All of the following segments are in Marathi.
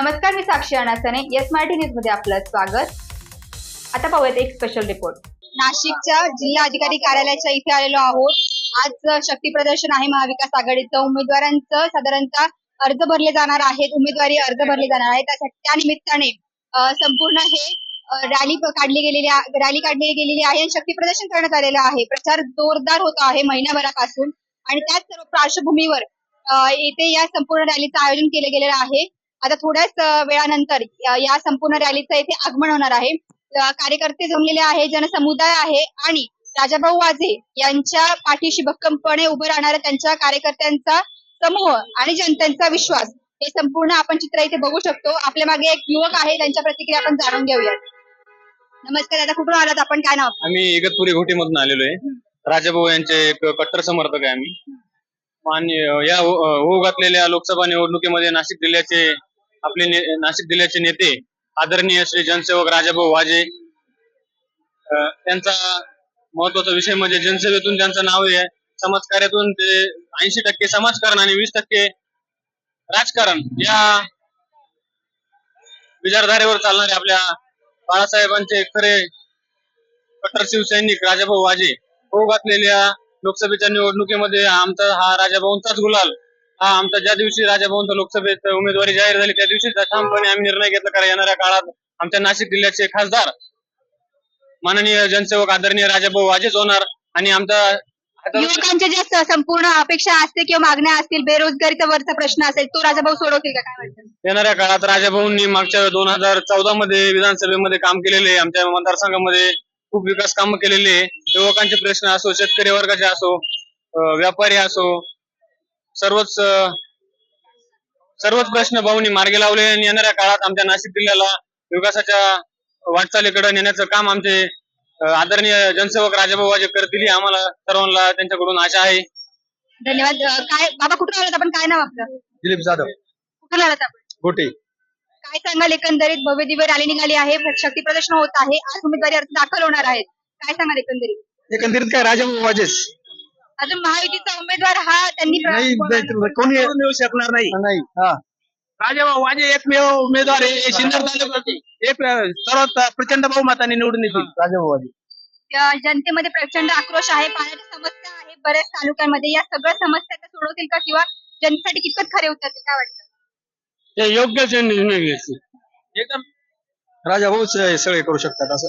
नमस्कार, मी साक्षी अनासने. येस मराठी न्यूज मध्ये आपलं स्वागत. आता पाहूयात एक स्पेशल रिपोर्ट. नाशिकच्या जिल्हा अधिकारी कार्यालयाच्या इथे आलेलो आहोत. आज शक्ती प्रदर्शन आहे महाविकास आघाडीचं. उमेदवारांचं साधारणतः अर्ज भरले जाणार आहेत, उमेदवारी अर्ज भरले जाणार आहेत. त्या निमित्ताने संपूर्ण हे रॅली काढली गेलेली आहे आणि शक्ती प्रदर्शन करण्यात आलेलं आहे. प्रचार जोरदार होत आहे महिनाभरापासून आणि त्याच सर्व पार्श्वभूमीवर येथे या संपूर्ण रॅलीचं आयोजन केलं गेलेलं आहे. आता थोड्याच वेळानंतर या संपूर्ण रॅलीचं येथे आगमन होणार आहे. कार्यकर्ते जमलेले आहे, जनसमुदाय आहे आणि राजाभाऊ वाजे यांच्या पाठीशी भक्कमपणे उभं राहणाऱ्या त्यांच्या कार्यकर्त्यांचा समूह आणि जनतेचा विश्वास हे संपूर्ण आपण चित्र इथे बघू शकतो. आपल्या मागे एक युवक आहे, त्यांच्या प्रतिक्रिया आपण जाणून घेऊयात. नमस्कार दादा, कुठून आलात आपण? काय नाव? आम्ही इगतपुरी घोटीमधून आलेलो आहे. राजाभाऊ यांचे एक कट्टर समर्थक आहे आम्ही. आणि या होऊ घातलेल्या लोकसभा निवडणुकीमध्ये नाशिक जिल्ह्याचे नेते आदरणीय श्री जनसेवक राजाभाऊ वाजे, त्यांचा महत्वाचा विषय म्हणजे जनसेवेतून त्यांचं नाव आहे. समाजकार्यातून ते 80% समाजकारण आणि 20% राजकारण या विचारधारेवर चालणारे आपल्या बाळासाहेबांचे खरे कट्टर शिवसैनिक राजाभाऊ वाजे होऊ घातलेल्या लोकसभेच्या निवडणुकीमध्ये आमचा हा राजाभाऊंचाच गुलाल. आमचा ज्या दिवशी राजाभाऊंचा लोकसभेत उमेदवारी जाहीर झाली त्या दिवशी ठामपणे आम्ही निर्णय घेतला कारण येणाऱ्या काळात आमच्या नाशिक जिल्ह्याचे खासदार माननीय जनसेवक आदरणीय राजाभाऊ वाजेच होणार. आणि आमचा युवकांच्या ज्या संपूर्ण अपेक्षा असते किंवा मागण्या असतील, बेरोजगारीचा वरचा प्रश्न असेल, तो राजाभाऊ सोडवतील का? काय वाटतं? येणाऱ्या काळात राजाभाऊंनी मागच्या 2014 मध्ये विधानसभेमध्ये काम केलेले, आमच्या मतदारसंघामध्ये खूप विकास कामं केलेले. युवकांचे प्रश्न असो, शेतकरी वर्गाचे असो, व्यापारी असो, सर्वच प्रश्न भाऊंनी मार्गी लावले आणि येणाऱ्या काळात आमच्या नाशिक जिल्ह्याला विकासाच्या वाटचालीकडे नेण्याचं काम आमचे आदरणीय जनसेवक राजाभाऊ वाजे करतील. आम्हाला सर्वांना त्यांच्याकडून आशा आहे. धन्यवाद. काय बाबा, कुठून आलात आपण? काय नाव आपलं? दिलीप जाधव, कुठून आलात आपण? गोटे. काय सांगाल? एकंदरीत भव्य दिव्य रॅली निघाली आहे, शक्ती प्रदर्शन होत आहे, आज उमेदवारी अर्ज दाखल होणार आहेत. काय सांगाल एकंदरीत? काय राजाभाऊ वाजेच अजून महायुतीचा उमेदवार हा त्यांनी कोणी येऊ शकणार नाही. राजाभाऊ वाजे एकमेव उमेदवार आहे सिन्नर तालुक्याचे. एक सर्वात प्रचंड बहुमताने निवडून येतील राजाभाऊ वाजे. जनतेमध्ये प्रचंड आक्रोश आहे, पाण्याची समस्या आहे बऱ्याच तालुक्यांमध्ये. या सगळ्या समस्या त्या सोडवतील का किंवा जनतेसाठी कितपत खरे उतरतील? काय वाटतं? ते योग्य निर्णय घ्यायचे. एकदम राजाभाऊ सगळे करू शकतात असं.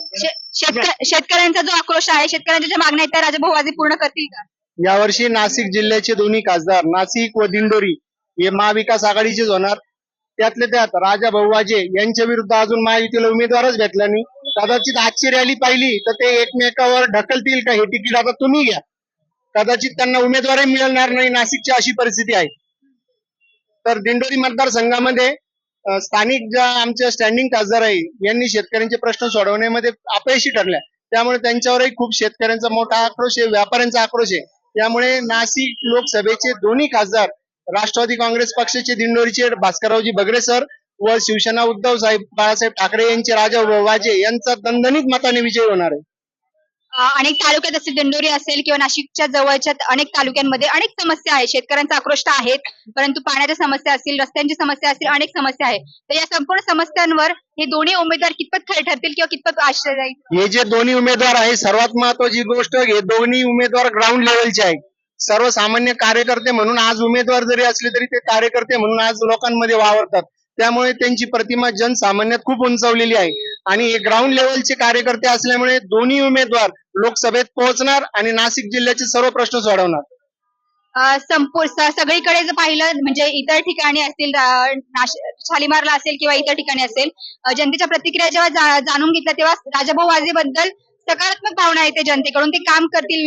शेतकऱ्यांचा जो आक्रोश आहे, शेतकऱ्यांच्या ज्या मागण्या आहेत त्या राजाभाऊ वाजे पूर्ण करतील का? यावर्षी नाशिक जिल्ह्याचे दोन्ही खासदार नाशिक व दिंडोरी हे महाविकास आघाडीचेच होणार. त्यातले त्यात राजाभाऊ वाजे यांच्या विरुद्ध अजून महायुतीला उमेदवारच भेटला नाही. कदाचित आजची रॅली पाहिली तर ते एकमेकावर ढकलतील का हे तिकीट आता तुम्ही घ्या. कदाचित त्यांना उमेदवारही मिळणार नाही, नाशिकची अशी परिस्थिती आहे. तर दिंडोरी मतदारसंघामध्ये स्थानिक ज्या आमच्या स्टँडिंग खासदार आहे यांनी शेतकऱ्यांचे प्रश्न सोडवण्यामध्ये अपयशी ठरल्या. त्यामुळे त्यांच्यावरही खूप शेतकऱ्यांचा मोठा आक्रोश आहे, व्यापाऱ्यांचा आक्रोश आहे. त्यामुळे नाशिक लोकसभेचे दोन्ही खासदार राष्ट्रवादी काँग्रेस पक्षाचे दिंडोरीचे भास्कररावजी बगरे सर व शिवसेना उद्धव साहेब बाळासाहेब ठाकरे यांचे राजाभाऊ वाजे यांचा दणदणीत मताने विजय होणार आहे. अनेक तालुक्यात असेल, दिंडोरी असेल किंवा नाशिकच्या जवळच्या अनेक तालुक्यांमध्ये अनेक समस्या आहेत, शेतकऱ्यांचा आक्रोश आहेत, परंतु पाण्याच्या समस्या असतील, रस्त्यांची समस्या असतील, अनेक समस्या आहेत. तर या संपूर्ण समस्यांवर हे दोन्ही उमेदवार कितपत खरे ठरतील किंवा कितपत आश्रय जाईल? हे जे दोन्ही उमेदवार आहे, सर्वात महत्वाची गोष्ट, हे दोन्ही उमेदवार ग्राउंड लेवलचे आहेत. सर्वसामान्य कार्यकर्ते म्हणून आज उमेदवार जरी असले तरी ते कार्यकर्ते म्हणून आज लोकांमध्ये वावरतात. त्यामुळे त्यांची प्रतिमा जनसामान्यात खूप उंचावलेली आहे आणि हे ग्राउंड लेवलचे कार्यकर्ते असल्यामुळे दोन्ही उमेदवार लोकसभेत पोहोचणार आणि नाशिक जिल्ह्याचे सर्व प्रश्न सोडवणार. सगळीकडे जर पाहिलं म्हणजे इतर ठिकाणी असतील, शालिमारला असेल किंवा इतर ठिकाणी असेल, जनतेच्या प्रतिक्रिया जेव्हा जाणून घेतल्या तेव्हा राजाभाऊ वाजे बद्दल सकारात्मक भावना येते जनतेकडून. ते काम करतील,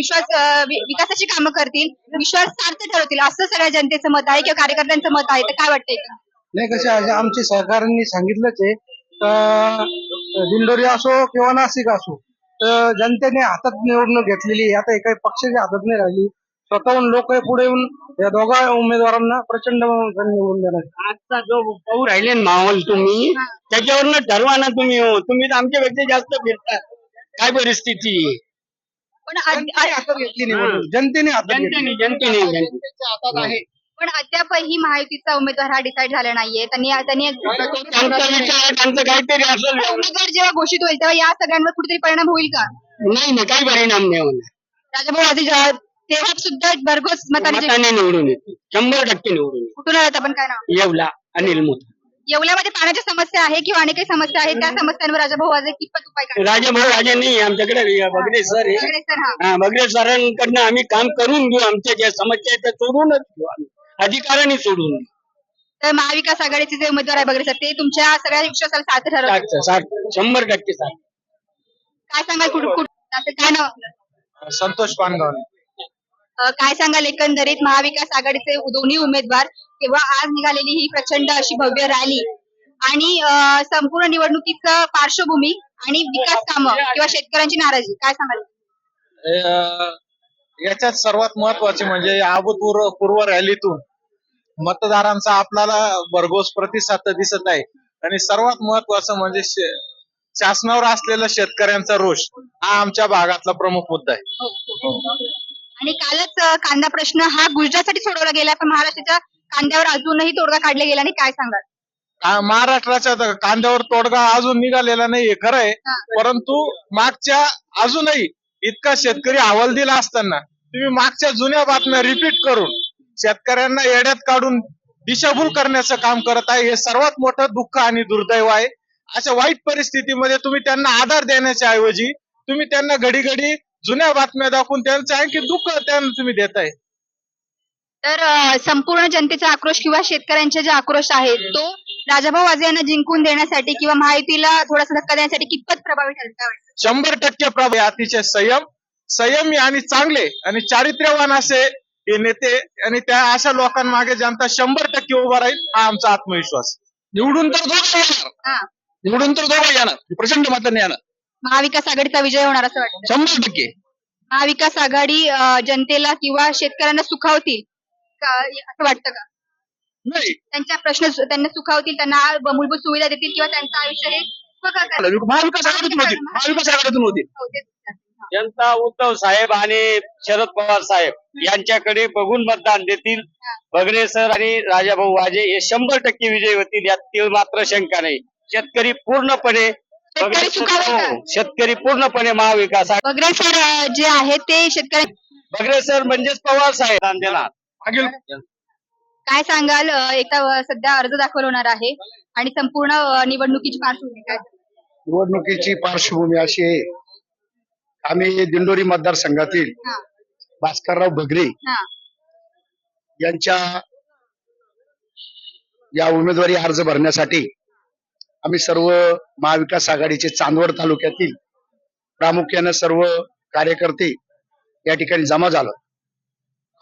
विकासाची कामं करतील, विश्वास सार्थ ठरवतील असं सगळ्या जनतेचं मत आहे किंवा कार्यकर्त्यांचं मत आहे. तर काय वाटतंय का? नाही, कसे आमचे सहकाऱ्यांनी सांगितलंच आहे, दिंडोरी असो किंवा नाशिक असो, तर जनतेने हातात निवडणूक घेतलेली. आता हे काही पक्षाच्या हातात नाही राहिली, स्वतःहून लोक पुढे येऊन या दोघा उमेदवारांना प्रचंड निवडून देणार. आजचा जो पाहू राहिले माहोल तुम्ही त्याच्यावरनं ठरवा ना. तुम्ही आमच्यापेक्षा जास्त फिरता. काय परिस्थिती पण जनतेने हातात पण पण अद्यापही महायुतीचा उमेदवार हा डिसाईड झाला नाहीये. त्यांनी त्यांचा विचार आहे, त्यांचं काहीतरी असेल. उमेदवार जेव्हा घोषित होईल तेव्हा या सगळ्यांवर कुठेतरी परिणाम होईल का? नाही काही परिणाम नाही होणार. राजाभाऊ वाजे तेव्हा सुद्धा भरघोस मतांनी मताने निवडून येते, 100% निवडून येते. कुठून आलात आपण? काय नाव? येवला अनिल मोठा. येवल्यामध्ये पाण्याची समस्या आहे किंवा अनेक काही समस्या आहेत, त्या समस्यांवर राजाभाऊ वाजे कितपत उपाय करतात? राजाभाऊ राजे नाही आमच्याकडे, बगरे सर आहे. वगैरे सर, हा. बगरे सरांकडनं आम्ही काम करून घेऊ. आमच्या ज्या समस्या आहेत त्या सोडूनच घेऊ आम्ही, अधिकाराने सोडून घेऊ. तर महाविकास आघाडीचे जे उमेदवार आहे वगैरे सर, ते तुमच्या सगळ्या विश्वासाला साथ ठरवतात. 100% साथ. काय सांगाल? काय नाव आपलं? संतोष पानगाव. काय सांगाल एकंदरीत महाविकास आघाडीचे दोन्ही उमेदवार किंवा आज निघालेली ही प्रचंड अशी भव्य रॅली आणि संपूर्ण निवडणुकीचं पार्श्वभूमी आणि विकास कामं किंवा शेतकऱ्यांची नाराजी, काय सांगाल? याच्यात सर्वात महत्वाचे म्हणजे अभूतपूर्व रॅलीतून मतदारांचा आपल्याला भरघोस प्रतिसाद तर दिसत आहे आणि सर्वात महत्वाचं म्हणजे शासनावर असलेला शेतकऱ्यांचा रोष हा आमच्या भागातला प्रमुख मुद्दा आहे. आणि कालच कांदा प्रश्न हा गुजरातसाठी सोडवला गेला, पण महाराष्ट्राच्या कांद्यावर अजूनही तोडगा काढला गेला नाही, काय सांगाल? महाराष्ट्राच्या कांद्यावर तोडगा अजून निघालेला नाहीये खरं आहे, हा. परंतु मागच्या अजूनही इतका शेतकरी हवालदिल असताना तुम्ही मागच्या जुन्या बातम्या रिपीट करून शेतकऱ्यांना येड्यात काढून दिशाभूल करण्याचं काम करत आहे. हे सर्वात मोठं दुःख आणि दुर्दैव आहे. अशा वाईट परिस्थितीमध्ये तुम्ही त्यांना आधार देण्याच्या ऐवजी तुम्ही त्यांना घडी घडी जुन्या बातम्या दाखवून त्यांचं आणखी दुःख त्यांना तुम्ही देताय. तर संपूर्ण जनतेचा आक्रोश किंवा शेतकऱ्यांचे जे आक्रोश आहे तो राजाभाऊ वाजे यांना जिंकून देण्यासाठी किंवा महायुतीला थोडासा धक्का देण्यासाठी कितपत प्रभावी ठरेल, काय वाटतं? 100% प्रभावी. अतिशय संयमी आणि चांगले आणि चारित्र्यवान असे हे नेते आणि त्या अशा लोकांमागे जनता 100% उभा राहील हा आमचा आत्मविश्वास. निवडून तर दोघं येणार, हा. निवडून तर दोघं येणार, प्रचंड मतांनी येणार. महाविकास आघाडीचा विजय होणार असं वाटतं? 100%. महाविकास आघाडी जनतेला किंवा शेतकऱ्यांना सुखावतील असं वाटतं का? नाही त्यांच्या प्रश्न त्यांना सुखावतील, त्यांना मूलभूत सुविधा देतील किंवा त्यांचं आयुष्य हे सुखकर करतील? महाविकास आघाडीतून होतील, महाविकास आघाडीतून होतील. हो, तेच विचारते. हा. जनता उद्धव साहेब आणि शरद पवार साहेब यांच्याकडे बघून मतदान देतील. बगरे सर आणि राजाभाऊ वाजे हे 100% विजयी होतील, यात मात्र शंका नाही. शेतकरी पूर्णपणे शेतकरी सुखावेल का? शेतकरी पूर्णपणे महाविकास वगैरे सर जे आहे ते शेतकरी बगरे सर म्हणजेच पवार साहेब दान देणार. काय सांगाल? एकदा सध्या अर्ज दाखल होणार आहे आणि संपूर्ण निवडणुकीची पार्श्वभूमी काय? निवडणुकीची पार्श्वभूमी अशी आहे, आम्ही दिंडोरी मतदारसंघातील हा, भास्करराव बगरे हा, यांच्या या उमेदवारी अर्ज भरण्यासाठी आम्ही सर्व महाविकास आघाडीचे चांदवड तालुक्यातील प्रामुख्याने सर्व कार्यकर्ते या ठिकाणी जमा झालो.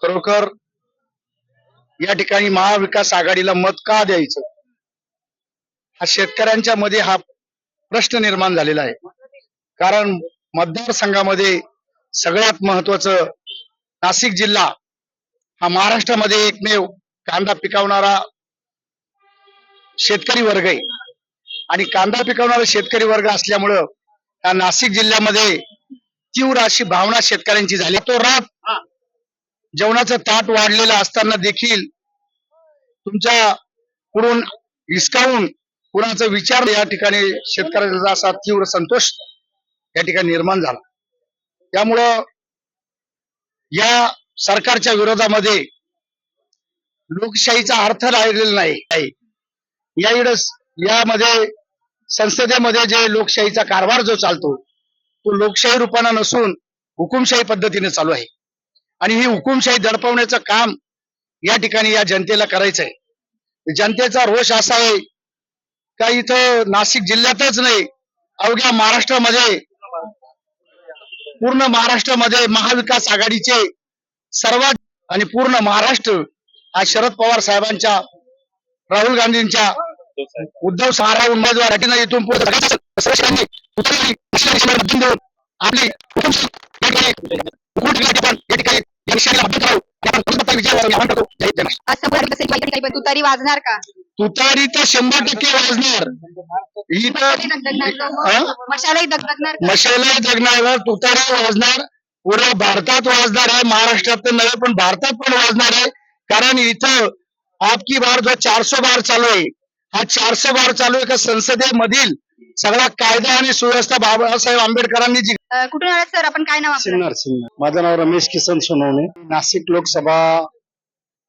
खरोखर या ठिकाणी महाविकास आघाडीला मत का द्यायचं हा शेतकऱ्यांच्या मध्ये हा प्रश्न निर्माण झालेला आहे. कारण मतदारसंघामध्ये सगळ्यात महत्वाचं नाशिक जिल्हा हा महाराष्ट्रामध्ये एकमेव कांदा पिकवणारा शेतकरी वर्ग आहे आणि कांदा पिकवणारा शेतकरी वर्ग असल्यामुळं या नाशिक जिल्ह्यामध्ये तीव्र अशी भावना शेतकऱ्यांची झाली. तो रात जेवणाचं ताट वाढलेलं असताना देखील तुमच्या पुढून हिसकावून कुणाचा विचार या ठिकाणी शेतकऱ्याचा असा तीव्र संतोष या ठिकाणी निर्माण झाला. त्यामुळं या सरकारच्या विरोधामध्ये लोकशाहीचा अर्थ राहिलेला नाही. यामध्ये संसदेमध्ये जे लोकशाहीचा कारभार जो चालतो तो लोकशाही रूपानं नसून हुकुमशाही पद्धतीने चालू आहे आणि ही हुकुमशाही दडपवण्याचं काम या ठिकाणी या जनतेला करायचं आहे. जनतेचा रोष असा आहे का इथं नाशिक जिल्ह्यातच नाही, अवघ्या महाराष्ट्रामध्ये, पूर्ण महाराष्ट्रामध्ये महाविकास आघाडीचे सर्वात आणि पूर्ण महाराष्ट्र हा शरद पवार साहेबांच्या, राहुल गांधींच्या, उद्धव सारा उमेदवार इथून पुढे आपली असं भरत असेल काही पण तुतारी वाजणार का? तुतारी तर 100% वाजणार. मशालाही दगदगणार का? मशाला जगणार, तुतारी वाजणार, पुढे भारतात वाजणार आहे, महाराष्ट्रात तर नव्हे पण भारतात पण वाजणार आहे. कारण इथं आपकी बार जो 400 बार चालू आहे, हा 400 बार चालू आहे का संसदेमधील सगळा कायदा आणि सुव्यवस्था बाबासाहेब आंबेडकरांनी जी कुठून आलात सर, आपण काय नाव आपलं? सिन्नर माझं नाव रमेश किसन सोनवणे. नाशिक लोकसभा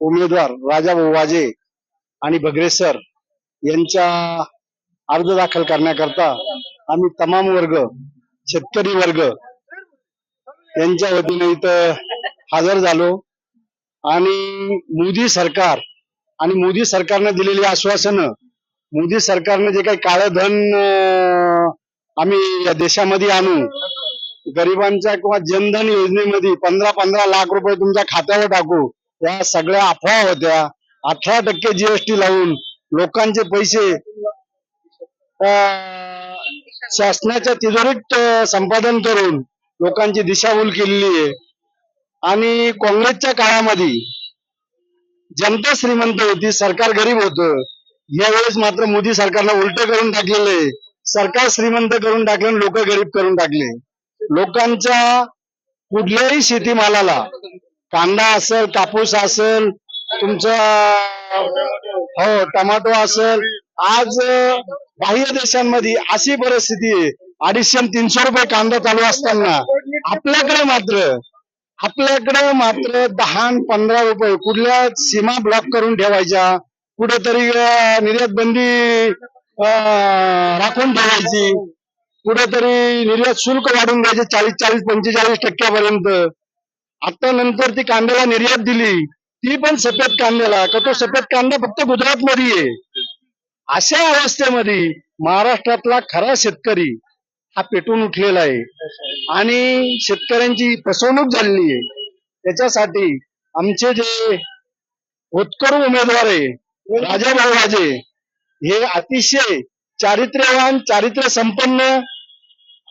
उमेदवार राजाभाऊ वाजे आणि बगरे सर यांच्या अर्ज दाखल करण्याकरता आम्ही तमाम वर्ग, शेतकरी वर्ग यांच्या वतीने इथं हजर झालो आणि मोदी सरकार आणि मोदी सरकारनं दिलेली आश्वासनं, मोदी सरकारनं जे काही काळं धन आम्ही या देशामध्ये आणू, गरिबांच्या किंवा जनधन योजनेमध्ये 15-15 लाख रुपये तुमच्या खात्यावर टाकू, या सगळ्या अफवा होत्या. 18% GST लावून लोकांचे पैसे शासनाच्या तिजोरीत संपादन करून लोकांची दिशाभूल केलेली आहे. आणि काँग्रेसच्या काळामध्ये जनता श्रीमंत होती, सरकार गरीब होतं. यावेळेस मात्र मोदी सरकारनं उलट करून टाकलेलं आहे. सरकार श्रीमंत करून टाकलं, लोक गरीब करून टाकले. लोकांच्या कुठल्याही शेतीमालाला, कांदा असेल, कापूस असेल, तुमचा हो टमाटो असेल, आज बाह्य देशांमध्ये अशी परिस्थिती आहे, 250-300 रुपये कांदा चालू असताना आपल्याकडे मात्र 10-15 रुपये. कुठल्या सीमा ब्लॉक करून ठेवायच्या, कुठेतरी निर्यात बंदी राखून ठेवायची, कुठेतरी निर्यात शुल्क वाढून द्यायचे 40-45-45% आता नंतर ती कांद्याला निर्यात दिली, ती पण सफेद कांद्याला, का तो सफेद कांदा फक्त गुजरात मध्ये आहे. अशा अवस्थेमध्ये महाराष्ट्रातला खरा शेतकरी हा पेटून उठलेला आहे आणि शेतकऱ्यांची फसवणूक झालेली आहे. त्याच्यासाठी आमचे जे होतकरू उमेदवार आहे राजाभाऊ वाजे, हे अतिशय चारित्र्यवान, चारित्र्य संपन्न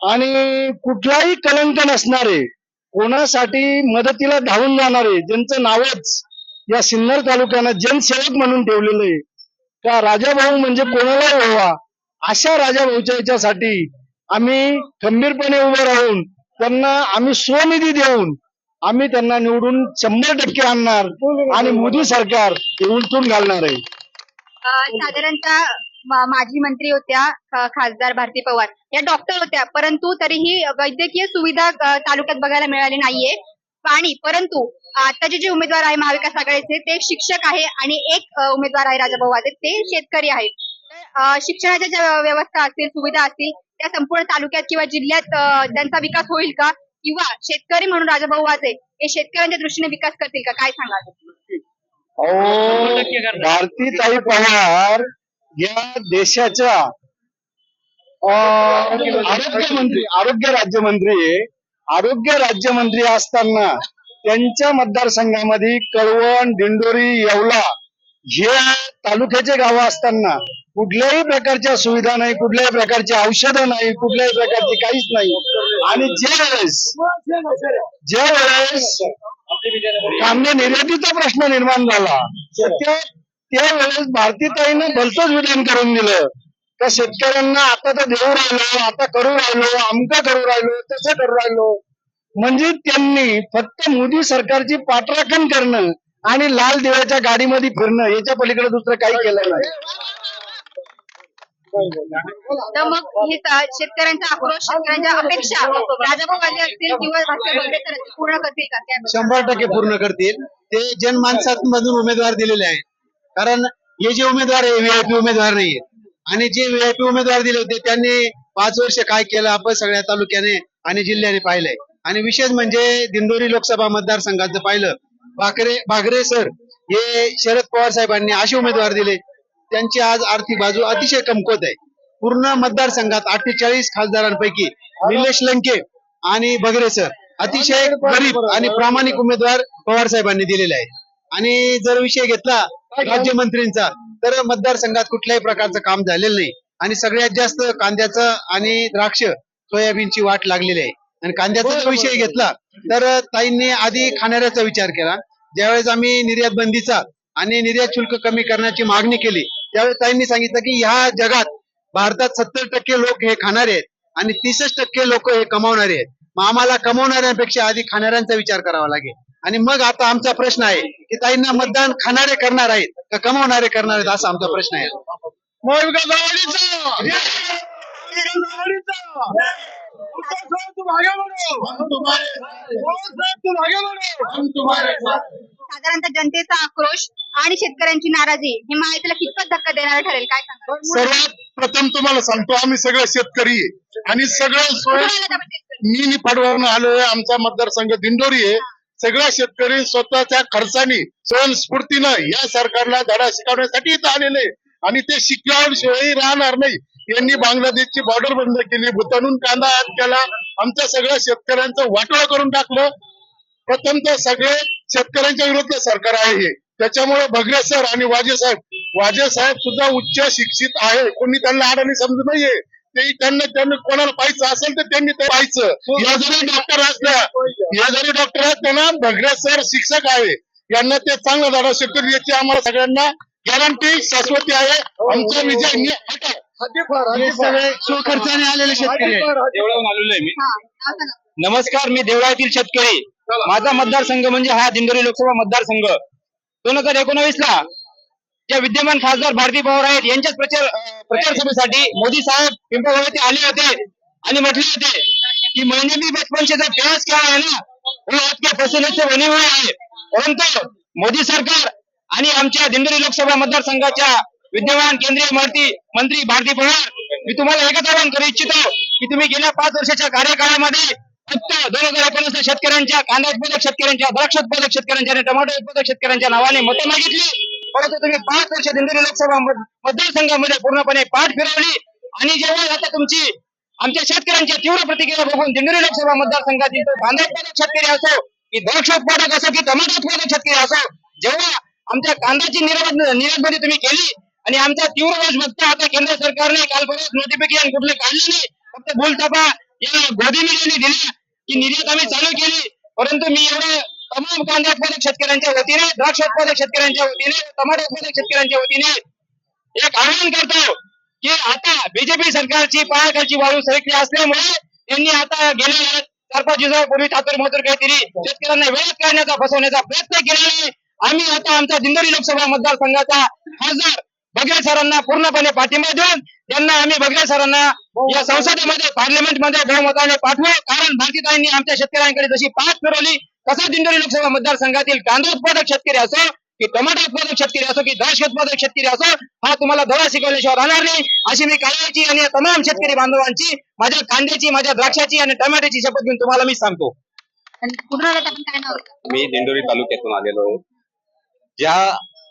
आणि कुठलाही कलंक नसणारे, कोणासाठी मदतीला धावून जाणारे, ज्यांचं नावच या सिन्नर तालुक्यानं जनसेवक म्हणून ठेवलेलं आहे का राजाभाऊ म्हणजे कोणालाही व्हावा, अशा राजाभाऊच्या याच्यासाठी आम्ही खंबीरपणे उभे राहून त्यांना आम्ही स्वनिधी देऊन आम्ही त्यांना निवडून 100% आणणार आणि मोदी सरकार हे उलटून घालणार आहे. साधारणतः माजी मंत्री होत्या खासदार भारती पवार, या डॉक्टर होत्या, परंतु तरीही वैद्यकीय सुविधा तालुक्यात बघायला मिळाली नाहीये. आणि परंतु आताचे जे उमेदवार आहे महाविकास आघाडीचे, ते एक शिक्षक आहे आणि एक उमेदवार आहे राजाभाऊ वाजे, ते शेतकरी आहेत. शिक्षणाच्या ज्या व्यवस्था असतील, सुविधा असतील, त्या संपूर्ण तालुक्यात किंवा जिल्ह्यात त्यांचा विकास होईल का, किंवा शेतकरी म्हणून राजाभाऊ वाजे हे शेतकऱ्यांच्या दृष्टीने विकास करतील का, काय सांगाल? भारतीताई पवार या देशाच्या आरोग्य राज्यमंत्री असताना त्यांच्या मतदारसंघामध्ये कळवण, दिंडोरी, येवला हे तालुक्याचे गावं असताना कुठल्याही प्रकारच्या सुविधा नाही, कुठल्याही प्रकारची औषधं नाही, कुठल्याही प्रकारची काहीच नाही. आणि ज्या वेळेस कांदा निर्यातीचा प्रश्न निर्माण झाला, त्यावेळेस भारतीताईनं भलतंच विधान करून दिलं का शेतकऱ्यांना आता तर देऊ राहिलो, आता करू राहिलो, अमका करू राहिलो, तसं करू राहिलो. म्हणजे त्यांनी फक्त मोदी सरकारची पाठराखण करणं आणि लाल दिव्याच्या गाडीमध्ये फिरणं याच्या पलीकडे दुसरं काही केलं नाही. तर मग हे शेतकऱ्यांचा आक्रोश, शेतकऱ्यांच्या अपेक्षा राजाभाऊ वाजे असतील किंवा भास्कर बगरे सर असतील, पूर्ण करतील का? 100% पूर्ण करतील. ते जनमानसामधून उमेदवार दिलेले आहेत. कारण हे जे उमेदवार आहे व्हीआयपी उमेदवार नाहीये, आणि जे व्हीआयपी उमेदवार दिले होते त्यांनी 5 वर्ष काय केलं आपण सगळ्या तालुक्याने आणि जिल्ह्याने पाहिलंय. आणि विशेष म्हणजे दिंडोरी लोकसभा मतदारसंघाचं पाहिलं, बागरे सर हे शरद पवार साहेबांनी असे उमेदवार दिले, त्यांची आज आर्थिक बाजू अतिशय कमकुवत आहे. पूर्ण मतदारसंघात 48 खासदारांपैकी निलेश लंके आणि बगरे सर अतिशय गरीब आणि प्रामाणिक उमेदवार पवार साहेबांनी दिलेले आहेत. आणि जर विषय घेतला राज्यमंत्रींचा, तर मतदारसंघात कुठल्याही प्रकारचं काम झालेलं नाही आणि सगळ्यात जास्त कांद्याचं आणि द्राक्ष, सोयाबीनची वाट लागलेली आहे. आणि कांद्याचा जर विषय घेतला तर ताईंनी आधी खाणाऱ्याचा विचार केला. ज्यावेळेस आम्ही निर्यात बंदीचा आणि निर्यात शुल्क कमी करण्याची मागणी केली, त्यावेळेस ताईंनी सांगितलं की ह्या जगात भारतात 70% लोक हे खाणारे आहेत आणि 30% लोक हे कमावणारे आहेत. मग आम्हाला कमवणाऱ्यांपेक्षा आधी खाणाऱ्यांचा विचार करावा लागेल. आणि मग आता आमचा प्रश्न आहे की ताईंना मतदान खाणारे करणार आहेत का कमवणारे करणार आहेत, असा आमचा प्रश्न आहे. महाविकास आघाडीचा! महाविकास आघाडीचा! तुम आगे बढ़ो! हम तुम्हारे साथ! साधारणतः जनतेचा आक्रोश आणि शेतकऱ्यांची नाराजी हे महायुतीला कितपत धक्का देणार ठरेल, काय सांगा? सर्वात प्रथम तुम्हाला सांगतो, आम्ही सगळे शेतकरी आहे. आणि सगळं मी निफाडवरून आलोय. आमचा मतदारसंघ दिंडोरी आहे. सगळ्या शेतकरी स्वतःच्या खर्चाने स्वयंस्फूर्तीनं या सरकारला धडा शिकवण्यासाठी इथं आलेले आणि ते शिकल्याशिवाय राहणार नाही. यांनी बांगलादेशची बॉर्डर बंद केली, भूतानून कांदा आयात केला, आमच्या सगळ्या शेतकऱ्यांचं वाटोळं करून टाकलं. प्रथमतः सगळे शेतकऱ्यांच्या विरुद्ध सरकार आहे हे. त्याच्यामुळे भगरे सर आणि वाजे साहेब सुद्धा उच्च शिक्षित आहे. कोणी त्यांना अडाणी समजू नाहीये. ते त्यांना कोणाला पाहायचं असेल तर त्यांनी ते पाहायचं. या जरी डॉक्टर असल्या ना, भगरे सर शिक्षक आहे, यांना ते चांगला धडा शिकतील याची आम्हाला सगळ्यांना गॅरंटी शाश्वती आहे. आमचा विजय हे सगळे स्वखर्चाने आलेले शेतकरी आहेत. देवळाहून आलेलो आहे मी. हा, नाव सांगा. नमस्कार, मी देवळातील शेतकरी. माझा मतदारसंघ म्हणजे हा दिंडोरी लोकसभा मतदारसंघ. 2019 ला ज्या विद्यमान खासदार भारती पवार आहेत यांच्याच प्रचार सभेसाठी मोदी साहेब पिंपळगाव आले होते आणि म्हटले होते की मैंने भी बचपन से जब प्रयास किया है ना, वो आपके पसीने से बने हुए आहे. परंतु मोदी सरकार आणि आमच्या दिंडोरी लोकसभा मतदारसंघाच्या विद्यमान केंद्रीय मंत्री भारती पवार, मी तुम्हाला एकच आवाहन करू इच्छितो की तुम्ही गेल्या 5 वर्षाच्या कार्यकाळामध्ये फक्त 2019 शेतकऱ्यांच्या, कांदा उत्पादक शेतकऱ्यांच्या, द्राक्ष उत्पादक शेतकऱ्यांच्या आणि टोमॅटो उत्पादक शेतकऱ्यांच्या नावाने मतं मागितली. परंतु तुम्ही 5 वर्ष दिंडोरी लोकसभा मतदारसंघामध्ये पूर्णपणे पाठ फिरवली. आणि जेव्हा आता तुमची आमच्या शेतकऱ्यांच्या तीव्र प्रतिक्रिया बघून दिंडोरी लोकसभा मतदारसंघातील तो कांदा उत्पादक शेतकरी असो की द्राक्ष उत्पादक असो की टोमॅटो उत्पादक शेतकरी असो, जेव्हा आमच्या कांद्याची निर्यातबंदी तुम्ही केली आणि आमचा तीव्र रोष बघता आता केंद्र सरकारने काल परत नोटिफिकेशन कुठले काढले नाही, फक्त बोलतापा या गोदीने दिली की निर्यात आम्ही चालू केली. परंतु मी एवढं तमाम कांदा उत्पादक शेतकऱ्यांच्या वतीने, द्राक्ष उत्पादक शेतकऱ्यांच्या वतीने, टोमॅटो उत्पादक शेतकऱ्यांच्या वतीने एक आवाहन करतो की आता बीजेपी सरकारची पायाखालची वाळू सरकली असल्यामुळे त्यांनी आता गेल्या 4-5 दिवसापूर्वी ठाकूर मथुर काहीतरी शेतकऱ्यांना वेळात काढण्याचा, फसवण्याचा प्रयत्न केलेला आहे. आम्ही आता आमच्या दिंडोरी लोकसभा मतदारसंघाचा खासदार भगरे सरांना पूर्णपणे पाठिंबा देऊन त्यांना आम्ही भगरे सरांना या संसदेमध्ये, पार्लमेंटमध्ये बहुमताने पाठवू. कारण भारतीताईंनी आमच्या शेतकऱ्यांकडे जशी पाठ फिरवली तसा दिंडोरी लोकसभा मतदारसंघातील कांदा उत्पादक शेतकरी असो की टोमॅटो उत्पादक शेतकरी असो की द्राक्ष उत्पादक शेतकरी असो, हा तुम्हाला धडा शिकवल्याशिवाय राहणार नाही अशी मी काळाची आणि तमाम शेतकरी बांधवांची, माझ्या कांद्याची, माझ्या द्राक्षाची आणि टोमॅटोची शपथ घेऊन तुम्हाला मी सांगतो. आणि कुठून आलात आपण, काय नाव? मी दिंडोरी तालुक्यातून आलेलो आहे. ज्या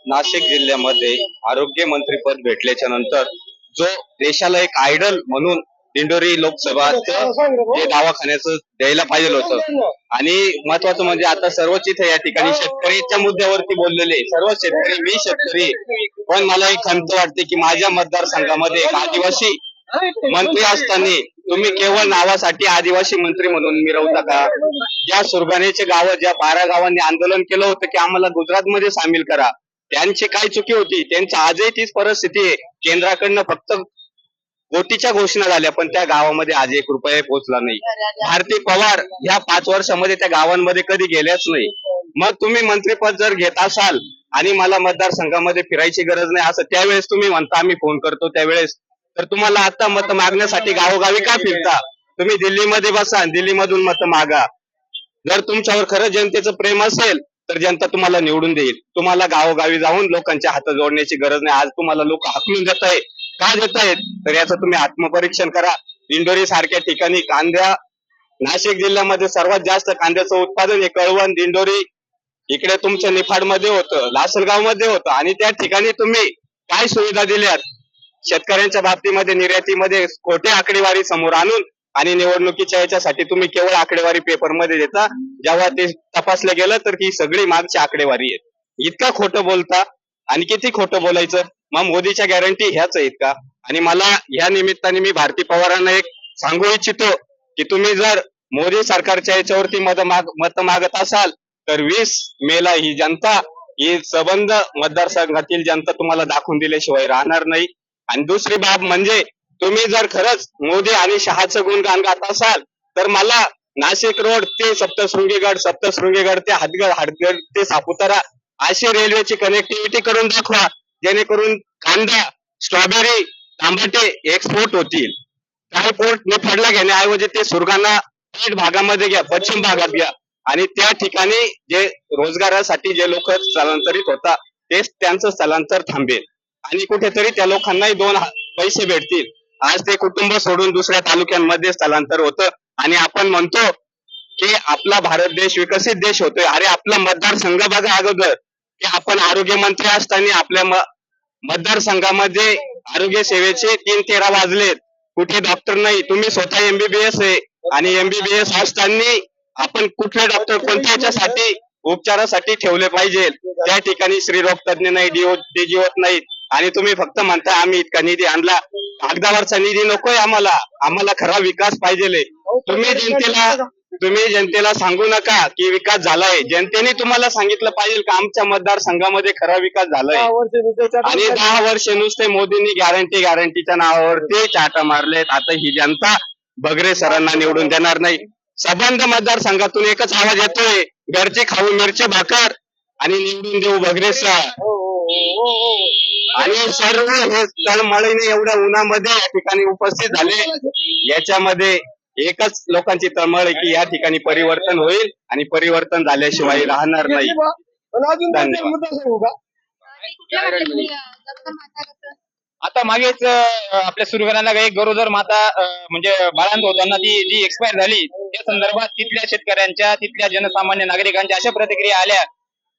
नाशिक जिल्ह्यामध्ये आरोग्य मंत्री पद भेटल्याच्या नंतर जो देशाला एक आयडल म्हणून दिंडोरी लोकसभाचं जे दवाखान्याचं द्यायला पाहिजे होतं, आणि महत्वाचं म्हणजे आता सर्वच इथे या ठिकाणी शेतकरीच्या मुद्द्यावरती बोललेले सर्व शेतकरी, मी शेतकरी, पण मला एक खंत वाटते की माझ्या मतदारसंघामध्ये एक आदिवासी मंत्री असताना तुम्ही केवळ नावासाठी आदिवासी मंत्री म्हणून मिरवता का? ज्या सुरगाण्याचे गाव, ज्या 12 गावांनी आंदोलन केलं होतं की आम्हाला गुजरातमध्ये सामील करा, त्यांची काय चुकी होती? त्यांची आजही तीच परिस्थिती आहे. केंद्राकडनं फक्त गोटीच्या घोषणा झाल्या, पण त्या गावामध्ये आज 1 रुपया पोहोचला नाही. भारती पवार ह्या 5 वर्षामध्ये त्या गावांमध्ये कधी गेल्याच नाही. मग तुम्ही मंत्रीपद जर घेत असाल आणि मला मतदारसंघामध्ये फिरायची गरज नाही असं त्यावेळेस तुम्ही म्हणता, आम्ही फोन करतो त्यावेळेस, तर तुम्हाला आता मत मागण्यासाठी गावोगावी का फिरता? तुम्ही दिल्लीमध्ये बसा, दिल्लीमधून मत मागा. जर तुमच्यावर खरं जनतेचं प्रेम असेल तर जनता तुम्हाला निवडून देईल. तुम्हाला गावोगावी जाऊन लोकांच्या हात जोडण्याची गरज नाही. आज तुम्हाला लोक हाकलून देत आहेत, का देत आहेत? तर याचं तुम्ही आत्मपरीक्षण करा. दिंडोरी सारख्या ठिकाणी नाशिक जिल्ह्यामध्ये सर्वात जास्त कांद्याचं उत्पादन हे कळवण, दिंडोरी, इकडे तुमच्या निफाडमध्ये होतं, लासलगाव मध्ये होतं, आणि त्या ठिकाणी तुम्ही काय सुविधा दिल्यात? शेतकऱ्यांच्या बाबतीमध्ये निर्यातीमध्ये खोटे आकडेवारी समोर आणून आणि निवडणुकीच्या याच्यासाठी तुम्ही केवळ आकडेवारी पेपरमध्ये देता. जेव्हा ते तपासलं गेलं तर ही सगळी मागची आकडेवारी आहे. इतका खोटं बोलता आणि किती खोटं बोलायचं? मग मोदीच्या गॅरंटी ह्याच आहेत का? आणि मला या निमित्ताने मी भारती पवारांना एक सांगू इच्छितो की तुम्ही जर मोदी सरकारच्या याच्यावरती मत मागत असाल तर 20 मेला ही जनता, ही सबंध मतदारसंघातील जनता तुम्हाला दाखवून दिल्याशिवाय राहणार नाही. आणि दुसरी बाब म्हणजे तुम्ही जर खरंच मोदी आणि शहाचं गुणगान गात असाल तर मला नाशिक रोड ते सप्तशृंगीगड ते हातगड ते सापुतारा अशी रेल्वेची कनेक्टिव्हिटी करून दाखवा, जेणेकरून कांदा, स्ट्रॉबेरी, टमाटे एक्सपोर्ट होतील. काही पोर्ट निफाडला घेण्याऐवजी ते सुरगाणा पेठ भागामध्ये घ्या, पश्चिम भागात घ्या आणि त्या ठिकाणी जे रोजगारासाठी जे लोक स्थलांतरित होतात तेच त्यांचं स्थलांतर थांबेल आणि कुठेतरी त्या लोकांनाही दोन पैसे भेटतील. आज ते कुटुंब सोडून दुसऱ्या तालुक्यांमध्ये स्थलांतर होतं आणि आपण म्हणतो की आपला भारत देश विकसित देश होतोय. अरे आपला मतदारसंघ बघा अगोदर, की आपण आरोग्य मंत्री असताना आपल्या मतदारसंघामध्ये आरोग्य सेवेचे 3-13 वाजलेत, कुठे डॉक्टर नाही. तुम्ही स्वतः MBBS आहे आणि MBBS असताना आपण कुठले डॉक्टर कोणत्या याच्यासाठी उपचारासाठी ठेवले पाहिजे, त्या ठिकाणी स्त्रीरोग तज्ञ नाही, DGO नाही आणि तुम्ही फक्त म्हणता आम्ही इतका निधी आणला. कागदावरचा निधी नकोय आम्हाला खरा विकास पाहिजे. तुम्ही जनतेला सांगू नका की विकास झालाय, जनतेने तुम्हाला सांगितलं पाहिजे का आमच्या मतदारसंघामध्ये खरा विकास झालाय. आणि 10 वर्ष नुसते मोदींनी गॅरंटीच्या नावावर ते चाटा मारलेत. आता ही जनता बगरे सरांना निवडून देणार नाही. सबंध मतदारसंघातून एकच आवाज येतोय, घरचे खाऊ मिरचे भाकर आणि निवडून देऊ बगरे सर. आणि सर्व हे तळमळीने एवढ्या उन्हामध्ये या ठिकाणी उपस्थित झाले, याच्यामध्ये एकच लोकांची तळमळ आहे की या ठिकाणी परिवर्तन होईल आणि परिवर्तन झाल्याशिवाय राहणार नाही. धन्यवाद. आता मागेच आपल्या सुरगाणाला एक गरोदर माता म्हणजे बाळांत होताना ती जी एक्सपायर झाली, त्या संदर्भात तिथल्या शेतकऱ्यांच्या, तिथल्या जनसामान्य नागरिकांच्या अशा प्रतिक्रिया आल्या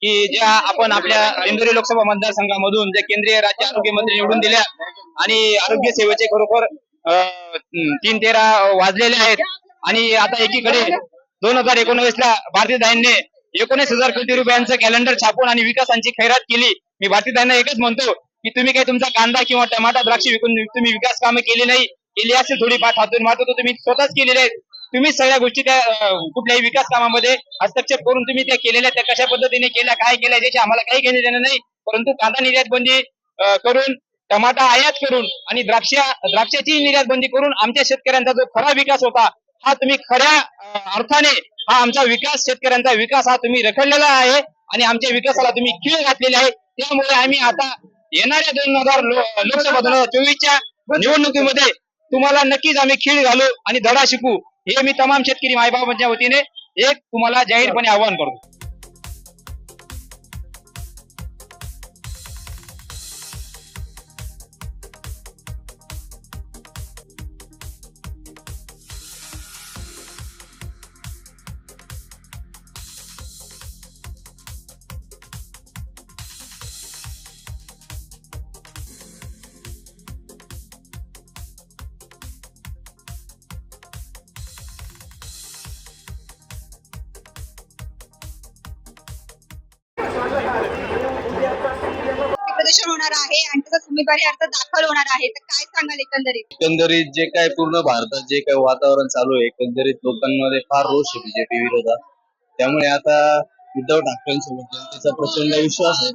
की ज्या आपण आपल्या दिंडोरी लोकसभा मतदारसंघामधून जे केंद्रीय राज्य आरोग्य मंत्री निवडून दिल्या आणि आरोग्य सेवेचे खरोखर 3-13 वाजलेले आहेत. आणि आता एकीकडे 2019 ला भारतीताईंनी 19,000 कोटी रुपयांचं कॅलेंडर छापून आणि विकासांची खैरात केली. मी भारतीताईंना एकच म्हणतो की तुम्ही काही तुमचा कांदा किंवा टमाटा द्राक्ष विकून तुम्ही विकास कामे केली नाही, केली असेल थोडी हातून मात्र तुम्ही स्वतःच केलेले आहेत. तुम्ही सगळ्या गोष्टी त्या कुठल्याही विकास कामामध्ये हस्तक्षेप करून तुम्ही त्या केलेल्या, त्या कशा पद्धतीने केल्या, काय केल्या याची आम्हाला काही घेणे देणं नाही. परंतु कांदा निर्यात बंदी करून, टमाटा आयात करून आणि द्राक्षाची निर्यात बंदी करून आमच्या शेतकऱ्यांचा जो खरा विकास होता हा तुम्ही खऱ्या अर्थाने हा आमचा विकास, शेतकऱ्यांचा विकास हा तुम्ही रखडलेला आहे आणि आमच्या विकासाला तुम्ही खीळ घातलेली आहे. त्यामुळे आम्ही आता येणाऱ्या 2024 च्या निवडणुकीमध्ये तुम्हाला नक्कीच आम्ही खीळ घालू आणि धडा शिकू, हे मी तमाम शेतकरी मायबाबांच्या वतीने एक तुम्हाला जाहीरपणे आवाहन करतो. प्रदर्शन होणार आहे आणि त्याचा उमेदवारी अर्ज दाखल होणार आहे, तर काय सांगाल एकंदरीत? एकंदरीत जे काय पूर्ण भारतात जे काय वातावरण चालू आहे, एकंदरीत लोकांमध्ये फार रोष आहे बीजेपी विरोधात. त्यामुळे आता उद्धव ठाकरेंसोबत जनतेचा प्रचंड विश्वास आहे.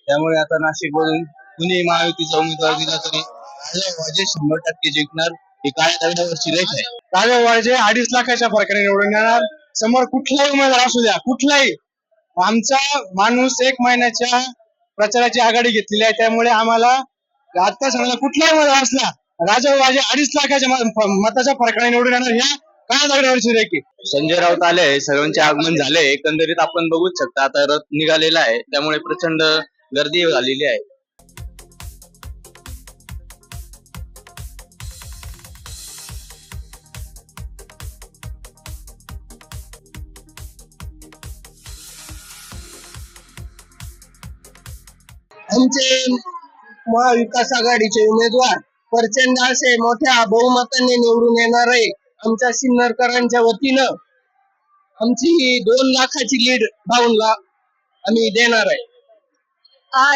त्यामुळे आता नाशिक मधून कुणी महायुतीचा उमेदवार दिला तरी राजा वाजे 100% जिंकणार, ही काळ्या दगडावरची रेख आहे. राजा वाजे 2.5 लाखाच्या फरकाने निवडून येणार. समोर कुठलाही उमेदवार असू द्या, कुठलाही, आमचा माणूस 1 महिन्याच्या प्रचाराची आघाडी घेतलेली आहे. त्यामुळे आम्हाला आता समजा कुठलाही उमेदवार असला, राजा वाजे 2.5 लाखाच्या मताच्या फरकाने निवडून येणार, ह्या काळ्या दगडावरची रेख आहे. संजय राऊत आले, सर्वांचे आगमन झाले. एकंदरीत आपण बघूच शकता आता रथ निघालेला आहे, त्यामुळे प्रचंड गर्दी झालेली आहे. आमचे महाविकास आघाडीचे उमेदवार प्रचंड असे मोठ्या बहुमताने निवडून येणार आहे. आमच्या सिन्नरकरांच्या वतीनं आमची 2 लाखाची लीड भाऊंला आम्ही देणार आहे.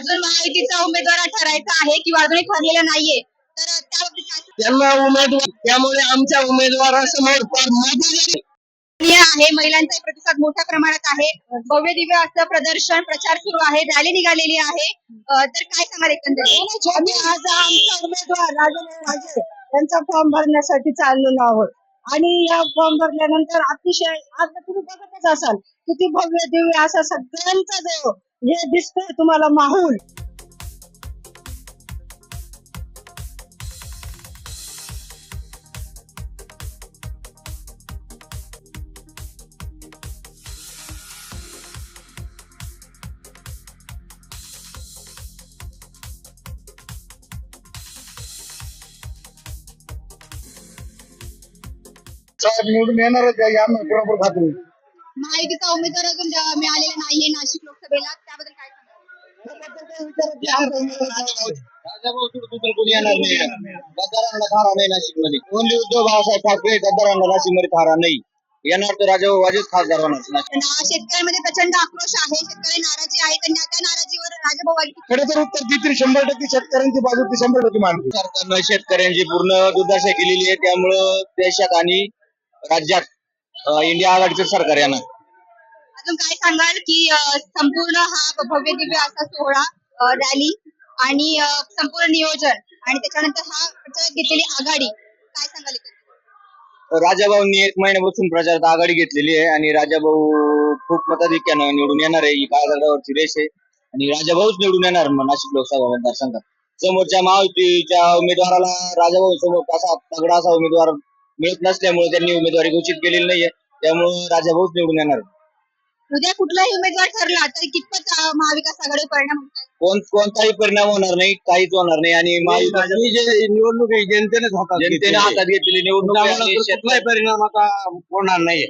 जर महायुतीचा उमेदवार ठरायचा आहे किंवा अजूनही ठरलेला नाहीये तर त्याबाबतीत काय त्यांना उमेदवार, त्यामुळे आमच्या उमेदवारासमोर मोदी आहे? महिलांचा प्रतिसाद मोठ्या प्रमाणात आहे. भव्य दिव्य असं प्रदर्शन, प्रचार सुरू आहे, रॅली निघालेली आहे, तर काय सांगाल एकंदरीत? आम्ही आज आमचा उमेदवार राजाभाऊ वाजे यांचा फॉर्म भरण्यासाठी चाललेलो आहोत. आणि या फॉर्म भरल्यानंतर अतिशय आज तुम्ही बघतच असाल किती भव्य दिव्य असा सगळ्यांचा जो हे दिसतोय तुम्हाला माहोल. साहेब निवडून येणारच आहे यानं बरोबर खात्री. महायुतीचा उमेदवार अजून मिळालेला नाहीये नाशिक लोकसभेला, त्याबद्दल काय सांगाल? राजाभाऊ सोडून दुसरं कोणी येणार नाही. गद्दारांना थारा नाही नाशिक मध्ये. कोणी उद्धव बाळासाहेब ठाकरे गद्दारांना नाशिक मध्ये थारा नाही. येणार तर राजाभाऊ वाजेच खासदार होणार नाशिक. शेतकऱ्यांमध्ये प्रचंड आक्रोश आहे, शेतकरी नाराजी आहे, त्यांनी त्या नाराजीवर राजाभाऊ वाजे खरं तर उत्तर देतील 100% शेतकऱ्यांची बाजू ती 100% मानते. सरकारनं शेतकऱ्यांची पूर्ण दुर्दशा केलेली आहे. त्यामुळं देशात आणि राज्यात इंडिया आघाडीचं सरकार येणार. अजून काय सांगाल की संपूर्ण हा भव्य दिव्य असा सोहळा, रॅली आणि संपूर्ण नियोजन आणि त्याच्यानंतर हा प्रचारात घेतलेली आघाडी, काय सांगाल एकंदरीत? राजाभाऊंनी 1 महिन्यापासून प्रचारात आघाडी घेतलेली आहे आणि राजाभाऊ खूप मताधिक्यानं निवडून येणार आहे. ही काळाची रेष आहे आणि राजाभाऊच निवडून येणार नाशिक लोकसभा मतदारसंघात. समोरच्या महायुतीच्या उमेदवाराला राजाभाऊ समोर असा तगडा असा उमेदवार मिळत नसल्यामुळे त्यांनी उमेदवारी घोषित केलेली नाहीये. त्यामुळे राजाभाऊच निवडून येणार. उद्या कुठलाही उमेदवार ठरला तर कितपत महाविकास आघाडीवर परिणाम होईल? कोणताही परिणाम होणार नाही, काहीच होणार नाही आणि महायुती जे निवडणूक आहे जनतेने हातात घेतलेली निवडणूक आहे आणि कुठलाही परिणाम आता होणार नाहीये.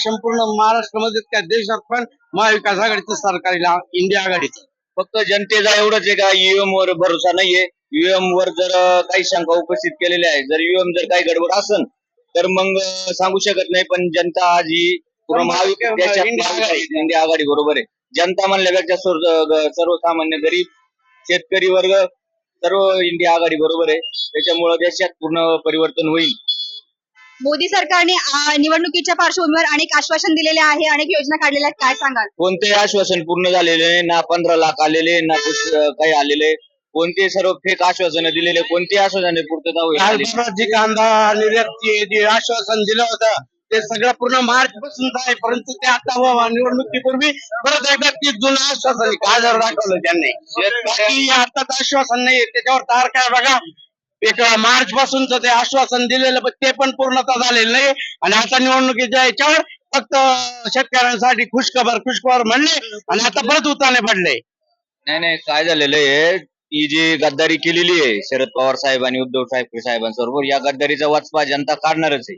संपूर्ण महाराष्ट्रामध्ये त्या देशात पण महाविकास आघाडीचं सरकार इंडिया आघाडीचं. फक्त जनतेचा एवढंच आहे का ईव्हीएम वर भरोसा नाहीये. ईव्हीएम वर जर काही शंका उपस्थित केलेल्या आहे, जर ईव्हीएम जर काही गडबड असेल तर मग सांगू शकत नाही. पण जनता आज ही पूर्ण महाविकास इंडिया आघाडी बरोबर आहे. जनता म्हणल्यापेक्षा सर्वसामान्य गरीब शेतकरी वर्ग सर्व इंडिया आघाडी बरोबर आहे. त्याच्यामुळे देशात पूर्ण परिवर्तन होईल. मोदी सरकारने निवडणुकीच्या पार्श्वभूमीवर अनेक आश्वासन दिलेले आहे, अनेक योजना काढलेल्या आहेत, काय सांगाल? कोणतेही आश्वासन पूर्ण झालेले नाही. ना 15 लाख आलेले, ना काही आलेले. कोणते सर्व फेक आश्वासनं दिलेले, कोणती आश्वासने पूर्तता होईल? जी कांदा निर्यातची जे आश्वासन दिलं होतं ते सगळं पूर्ण मार्च पासून आहे, परंतु ते आता निवडणुकीपूर्वी परत एकदा 30 जुना आश्वासन गाजर दाखवलं त्यांनी. बाकी आताच आश्वासन नाही, त्याच्यावर तारखा बघा. एक मार्च पासूनच ते आश्वासन दिलेलं ते पण पूर्णता झालेलं नाही आणि आता निवडणुकीच्या याच्यावर फक्त शेतकऱ्यांसाठी खुशखबर म्हणले आणि आता परत उताने पडले. नाही काय झालेलं आहे, ही जी गद्दारी केलेली आहे शरद पवार साहेब आणि उद्धव ठाकरे साहेबांसोबत, या गद्दारीचा वाचपा जनता काढणारच आहे.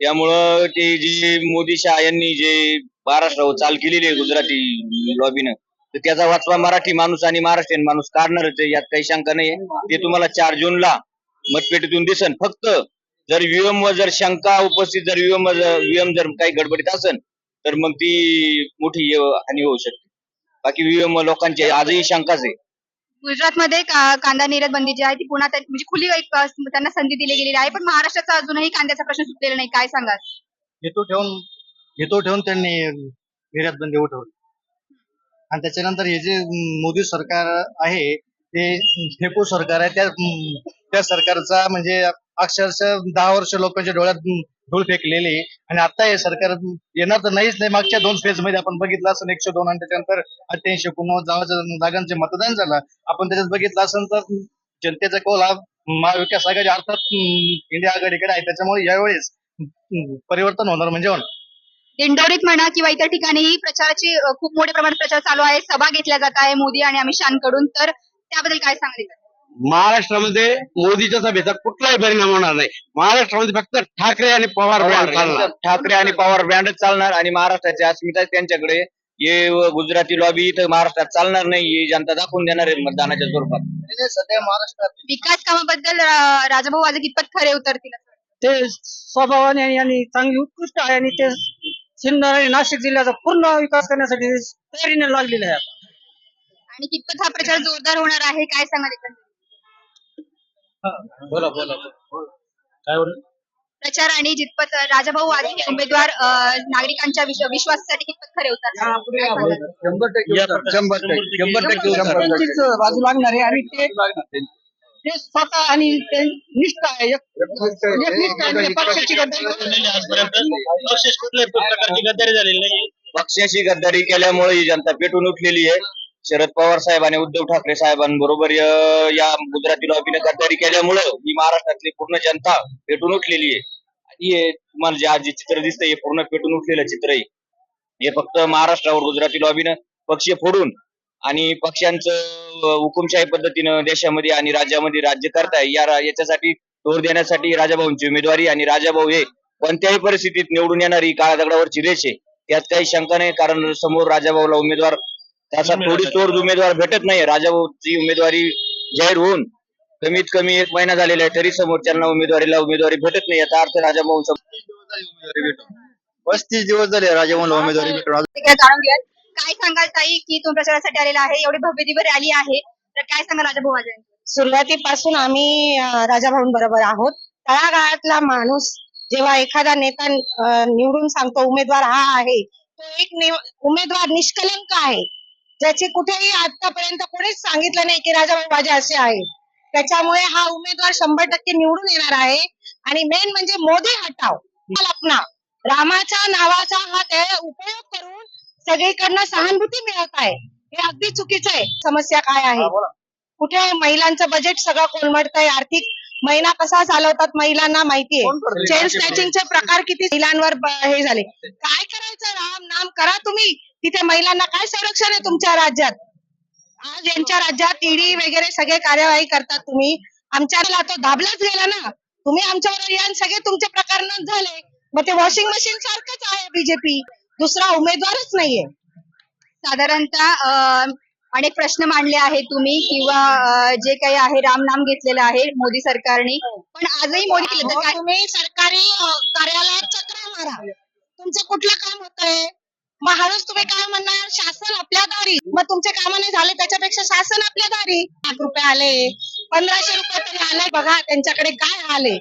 त्यामुळं ते जी मोदी शहा यांनी जे महाराष्ट्रावर चाल केलेली आहे गुजराती लॉबीनं, तर त्याचा वाचपा मराठी माणूस आणि महाराष्ट्रीयन माणूस काढणारच आहे, यात काही शंका नाही. ते तुम्हाला 4 जूनला मतपेटीतून दिसन. फक्त जर ईव्हीएम वर जर शंका उपस्थित, जर ईव्हीएम जर काही गडबडीत असेल तर मग ती मोठी हानी होऊ शकते. बाकी ईव्हीएम लोकांची आजही शंकाच आहे. गुजरातमध्ये कांदा निर्यात बंदी जी आहे ती पुन्हा म्हणजे खुली त्यांना संधी दिली गेलेली आहे, पण महाराष्ट्राचा अजूनही कांद्याचा प्रश्न सुटलेला नाही, काय सांगाल? हेतू ठेवून त्यांनी निर्यात बंदी उठवली आणि त्याच्यानंतर हे जे मोदी सरकार आहे ते फेकू सरकार आहे. त्या सरकारचा म्हणजे अक्षरशः 10 वर्ष लोकांच्या डोळ्यात धूळ फेकलेली आणि आता हे सरकार येणार तर नाहीच नाही. मागच्या 2 फेज मध्ये आपण बघितलं असं 102 आणि त्याच्यानंतर 88-89 जागांचे मतदान झालं. आपण त्याच्यात बघितलं असेल तर जनतेचा कौल हा महाविकास आघाडी अर्थात इंडिया आघाडीकडे आहे. त्याच्यामुळे यावेळेस परिवर्तन होणार म्हणजे होणार. दिंडोरीत म्हणा किंवा इतर ठिकाणीही प्रचाराची खूप मोठ्या प्रमाणात प्रचार चालू आहे, सभा घेतल्या जात आहे मोदी आणि अमित शहाकडून, तर त्याबद्दल काय सांगाल? महाराष्ट्रामध्ये मोदीच्या सभेचा कुठलाही परिणाम होणार नाही. महाराष्ट्रामध्ये फक्त ठाकरे आणि पवार ठाकरे आणि पवार ब्रँडच चालणार आणि महाराष्ट्राची अस्मिता त्यांच्याकडे. हे गुजराती लॉबी इथं महाराष्ट्रात चालणार नाही, ही जनता दाखवून देणार आहे मतदानाच्या स्वरूपात. सध्या महाराष्ट्रात विकास कामाबद्दल राजाभाऊ वाजे कितपत खरे उतरतील? ते स्वभावाने आणि चांगली उत्कृष्ट आहे आणि ते सिन्नर आणि नाशिक जिल्ह्याचा पूर्ण विकास करण्यासाठी तयारीने लागलेले आहे. आणि कितपत हा प्रचार जोरदार होणार आहे, काय सांगाल? बोला काय बोल प्रचार आणि जितपत राजाभाऊ वाजे हे उमेदवार नागरिकांच्या विश्वासासाठी कितपत खरे उतरतात? 100% बाजू लागणार आहे आणि ते ते स्वतः आणि ते निष्ठा आहे एकनिष्ठ आहे. पक्षाची गद्दारी आजपर्यंत पक्षाची कुठल्याही प्रकारची गद्दारी झालेली नाही. पक्षाची गद्दारी केल्यामुळे ही जनता पेटून उठलेली आहे. शरद पवार साहेब आणि उद्धव ठाकरे साहेबांबरोबर या गुजराती लॉबीने गद्दारी केल्यामुळं ही महाराष्ट्रातली पूर्ण जनता पेटून उठलेली आहे. आणि हे तुम्हाला जे आज जे चित्र दिसतंय हे पूर्ण पेटून उठलेलं चित्र आहे. हे फक्त महाराष्ट्रावर गुजराती लॉबीनं पक्ष फोडून आणि पक्षांचं हुकुमशाही पद्धतीनं देशामध्ये आणि राज्यामध्ये राज्य करताय याच्यासाठी तोड देण्यासाठी राजाभाऊंची उमेदवारी आणि राजाभाऊ हे कोणत्याही परिस्थितीत निवडून येणारी काळ्या दगडावरची रेष आहे. त्यात काही शंका नाही, कारण समोर राजाभाऊला उमेदवार तसा तोड उमेदवार भेटत नाही. राजाभाऊची उमेदवारी जाहीर होऊन कमीत कमी 1 महिना झालेला आहे, तरी समोरच्यांना उमेदवारी भेटत नाही. याचा अर्थ राजाभाऊ 35 दिवस झाले राजाभाऊला उमेदवारी भेटून. ते काय जाणून घ्या. काय सांगाल ताई की तुम्ही प्रचारासाठी आलेला आहे, एवढी भव्य दिव्य रॅली आहे, तर काय सांगाल राजाभाऊ वाजे? सुरुवातीपासून आम्ही राजाभाऊंबरोबर आहोत. तळागाळातला माणूस जेव्हा एखादा नेता निवडून सांगतो उमेदवार हा आहे, तो एक उमेदवार निष्कलंक आहे, ज्याची कुठेही आतापर्यंत कोणीच सांगितलं नाही की राजाभाऊ वाजे असे आहे. त्याच्यामुळे हा उमेदवार 100% निवडून येणार आहे. आणि मेन म्हणजे मोदी हटाव आपला रामाच्या नावाचा हा ते उपयोग करून सगळीकडनं सहानुभूती मिळत आहे, हे अगदी चुकीचं आहे. समस्या काय आहे? कुठे महिलांचं बजेट सगळं कोलमडतंय, आर्थिक महिना कसा चालवतात महिलांना माहितीये. चेन स्नॅचिंगचे प्रकार किती महिलांवर हे झाले. काय करायचं? राम नाम करा तुम्ही. तिथे महिलांना काय संरक्षण आहे तुमच्या राज्यात? आज यांच्या राज्यात ईडी वगैरे सगळे कार्यवाही करतात तुम्ही. आमच्याला तो दाबलाच गेला ना. तुम्ही आमच्यावर या सगळे तुमचे प्रकार न झाले, मग ते वॉशिंग मशीन सारखंच आहे बीजेपी. दुसरा उमेदवारच नाहीये. साधारणतः अनेक प्रश्न मांडले आहेत तुम्ही किंवा जे काही आहे राम नाम घेतलेलं आहे मोदी सरकारने, पण आजही मोदी केलं तर काय? तुम्ही सरकारी कार्यालयात चक्रा मारा, तुमचं कुठलं काम होतंय? मग हळूच तुम्ही काय म्हणणार? शासन आपल्या दारी. मग तुमचे काम नाही झाले त्याच्यापेक्षा शासन आपल्या दारी. ₹1,00,000 आले, 1,500 रुपये तरी आले. बघा त्यांच्याकडे काय आले.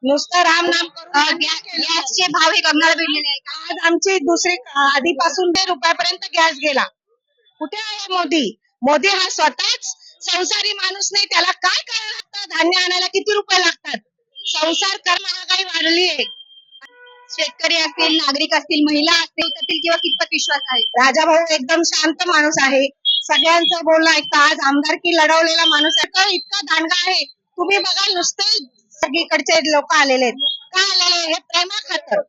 नुसतं राम नाम करून गॅसचे भाव हे गगनाला भिडलेले आहेत. आज आमची दुसरी आधीपासून ₹1,000 गॅस गेला. कुठे आहे मोदी? मोदी हा स्वतःच संसारी माणूस नाही. त्याला काय करायला लागतं? धान्य आणायला किती रुपये लागतात? संसार कर, महागाई वाढली आहे. शेतकरी असतील, नागरिक असतील, महिला असतील, त्यातील किंवा कितपत विश्वास आहे? राजाभाऊ एकदम शांत माणूस आहे. सगळ्यांचं बोलणं ऐकता. आज आमदारकी लढवलेला माणूस आहे. तर इतका दांडगा आहे. तुम्ही बघा नुसते सगळीकडचे लोक आलेले आहेत. का आलेले? हे प्रेमा खातर.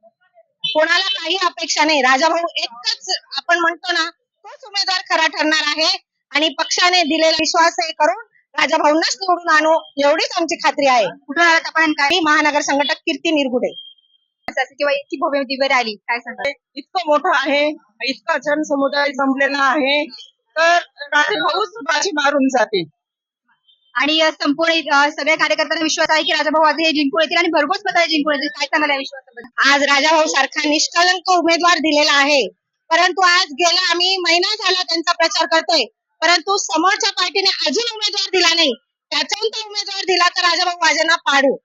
कोणाला काही अपेक्षा नाही. राजाभाऊ एकच आपण म्हणतो ना, तोच उमेदवार खरा ठरणार आहे. आणि पक्षाने दिलेला विश्वास हे करून राजाभाऊंनाच निवडून आणू, एवढीच आमची खात्री आहे. कुठून आलात आपण? काय मी महानगर संघटक कीर्ती निरगुडे. किंवा इतकी भव्य दिव्य रॅली, काय सांगाल? इतकं मोठं आहे, इतका जनसमुदाय जमलेला आहे, तर राजाभाऊच बाजी मारून जाते. आणि संपूर्ण सगळ्या कार्यकर्त्यांना विश्वास आहे की राजाभाऊ वाजे हे जिंकून येतील आणि भरघोस मताने जिंकून येतील. काय सांगाल या विश्वासाबद्दल? आज राजाभाऊ सारखा निष्कलंक उमेदवार दिलेला आहे, परंतु आज गेला आम्ही महिना झाला त्यांचा प्रचार करतोय, परंतु समोरच्या पार्टीने अजून उमेदवार दिला नाही. त्याच्यानंतर उमेदवार दिला तर राजाभाऊ वाजेंना पाडू.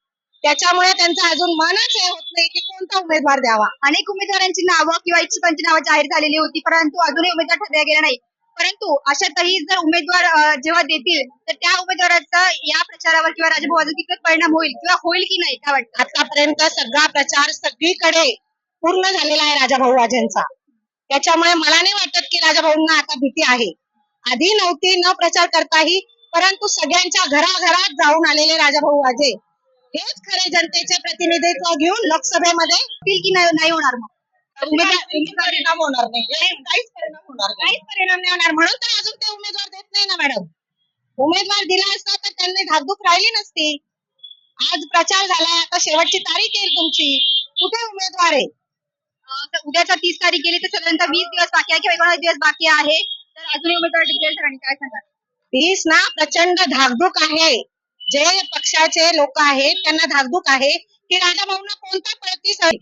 त्याच्यामुळे त्यांचं अजून मनच हे होत नाही की कोणता उमेदवार द्यावा. अनेक उमेदवारांची नावं किंवा इच्छुकांची नावं जाहीर झालेली होती, परंतु अजूनही उमेदवार ठरल्या गेला नाही. परंतु अशातही जर उमेदवार जेव्हा देतील तर त्या उमेदवाराचा या प्रचारावर किंवा राजाभाऊ वाजे किती परिणाम होईल किंवा होईल की नाही, काय वाटतं? आतापर्यंत सगळा प्रचार सगळीकडे पूर्ण झालेला आहे राजाभाऊ वाजेंचा. त्याच्यामुळे मला नाही वाटत की राजाभाऊंना आता भीती आहे. आधी नव्हती न प्रचार करताही, परंतु सगळ्यांच्या घराघरात जाऊन आलेले राजाभाऊ वाजे हेच खरे जनतेचे प्रतिनिधित्व घेऊन लोकसभेमध्ये होतील की नाही होणार? मग परिणाम होणार नाही. काहीच परिणाम होणार नाही. काहीच परिणाम नाही होणार. म्हणून तर अजून ते उमेदवार देत नाही ना मॅडम. उमेदवार दिला असता तर त्यांनी धाकधूक राहिली नसती. आज प्रचार झालाय, आता शेवटची तारीख येईल तुमची. कुठे उमेदवार आहे? उद्याचा 30 तारीख गेली तर साधारणतः 20 दिवस बाकी आहे किंवा 19 दिवस बाकी आहे, तर अजूनही उमेदवार डिक्लेअर झाले, काय सांगाल? 30 ना प्रचंड धाकधूक आहे. जे पक्षाचे लोक आहेत त्यांना धाकधूक आहे की राजाभाऊंना कोणता प्रतिसाद,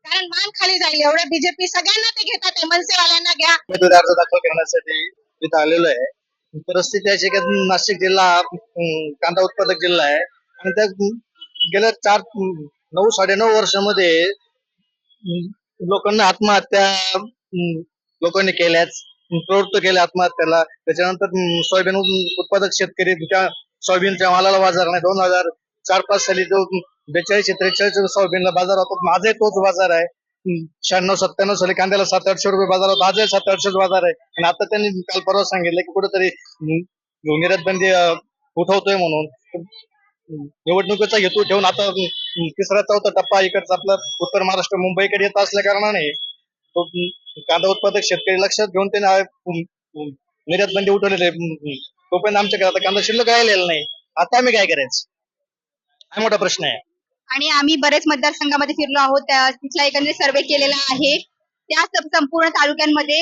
कारण मान खाली जाईल. एवढे बीजेपी सगळ्यांना ते घेतात, मनसेवाल्यांना घ्या. उमेदवारी अर्ज दाखल करण्यासाठी इथं आलेलो आहे. परिस्थिती अशी की नाशिक जिल्हा हा कांदा उत्पादक जिल्हा आहे आणि त्या गेल्या 9-9.5 वर्षामध्ये लोकांना आत्महत्या लोकांनी केल्याच, प्रवृत्त केल्या आत्महत्याला. त्याच्यानंतर सोयाबीन उत्पादक शेतकरी त्या सोयाबीनच्या मालाला बाजार नाही. 2004-5 साली जो 42-43 सोयाबीनला बाजार होता, माझाही तोच बाजार आहे. 96-97 साली कांद्याला 700-800 रुपये बाजार होता, आजही 700-800 बाजार आहे. आणि आता त्यांनी काल परवा सांगितलं की कुठेतरी निर्यात बंदी उठवतोय म्हणून. निवडणुकीचा हेतू ठेवून आता 3रा-4था टप्पा इकडचा आपला उत्तर महाराष्ट्र मुंबईकडे येत असल्या कारणाने तो कांदा उत्पादक शेतकरी लक्षात घेऊन त्याने निर्यात बंदी उठवलेली आहे. तोपर्यंत आमच्याकडे आता कांदा शिल्लक राहिलेला नाही. आता आम्ही काय करायचं हा मोठा प्रश्न आहे. आणि आम्ही बरेच मतदारसंघामध्ये फिरलो आहोत, तिथला एकंदरीत सर्वे केलेला आहे. त्या संपूर्ण तालुक्यांमध्ये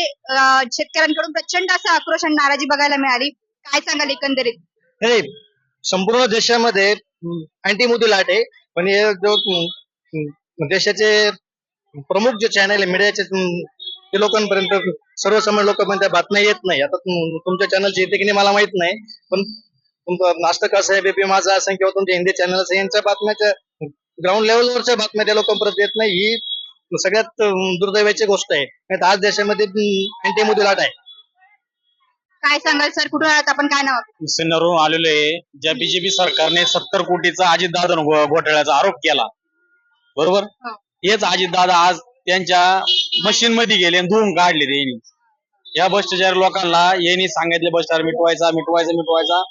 शेतकऱ्यांकडून प्रचंड असा आक्रोश आणि नाराजी बघायला मिळाली. काय सांगाल एकंदरीत? हे संपूर्ण देशामध्ये अँटी मोदी लाट आहे, पण हे जो देशाचे प्रमुख जे चॅनल आहे मीडियाचे ते लोकांपर्यंत सर्वसामान्य लोकांपर्यंत त्या बातम्या येत नाही. आता तुमच्या चॅनलची येते की नाही मला माहित नाही, पण तुमचं नाश्ता कसं आहे, BP माझा असेल किंवा तुमच्या हिंदी चॅनल असेल, यांच्या बातम्याच्या ग्राउंड लेवलवरच्या बातम्या त्या लोकांपर्यंत येत नाही. ही सगळ्यात दुर्दैवाची गोष्ट आहे. नाहीतर आज देशामध्ये अँटी मोदी लाट आहे. काय सांगाल सर, कुठून आलात आपण, काय नाव? सिन्नरहून आलेलो आहे. ज्या बीजेपी सरकारने 70 कोटीचा अजितदादा घोटाळ्याचा आरोप केला, बरोबर, हो. हेच अजितदादा आज त्यांच्या मशीन मध्ये गेले आणि धुवून काढले त्यांनी. या भ्रष्टाचार लोकांना यांनी सांगितले भ्रष्टाचार मिटवायचा.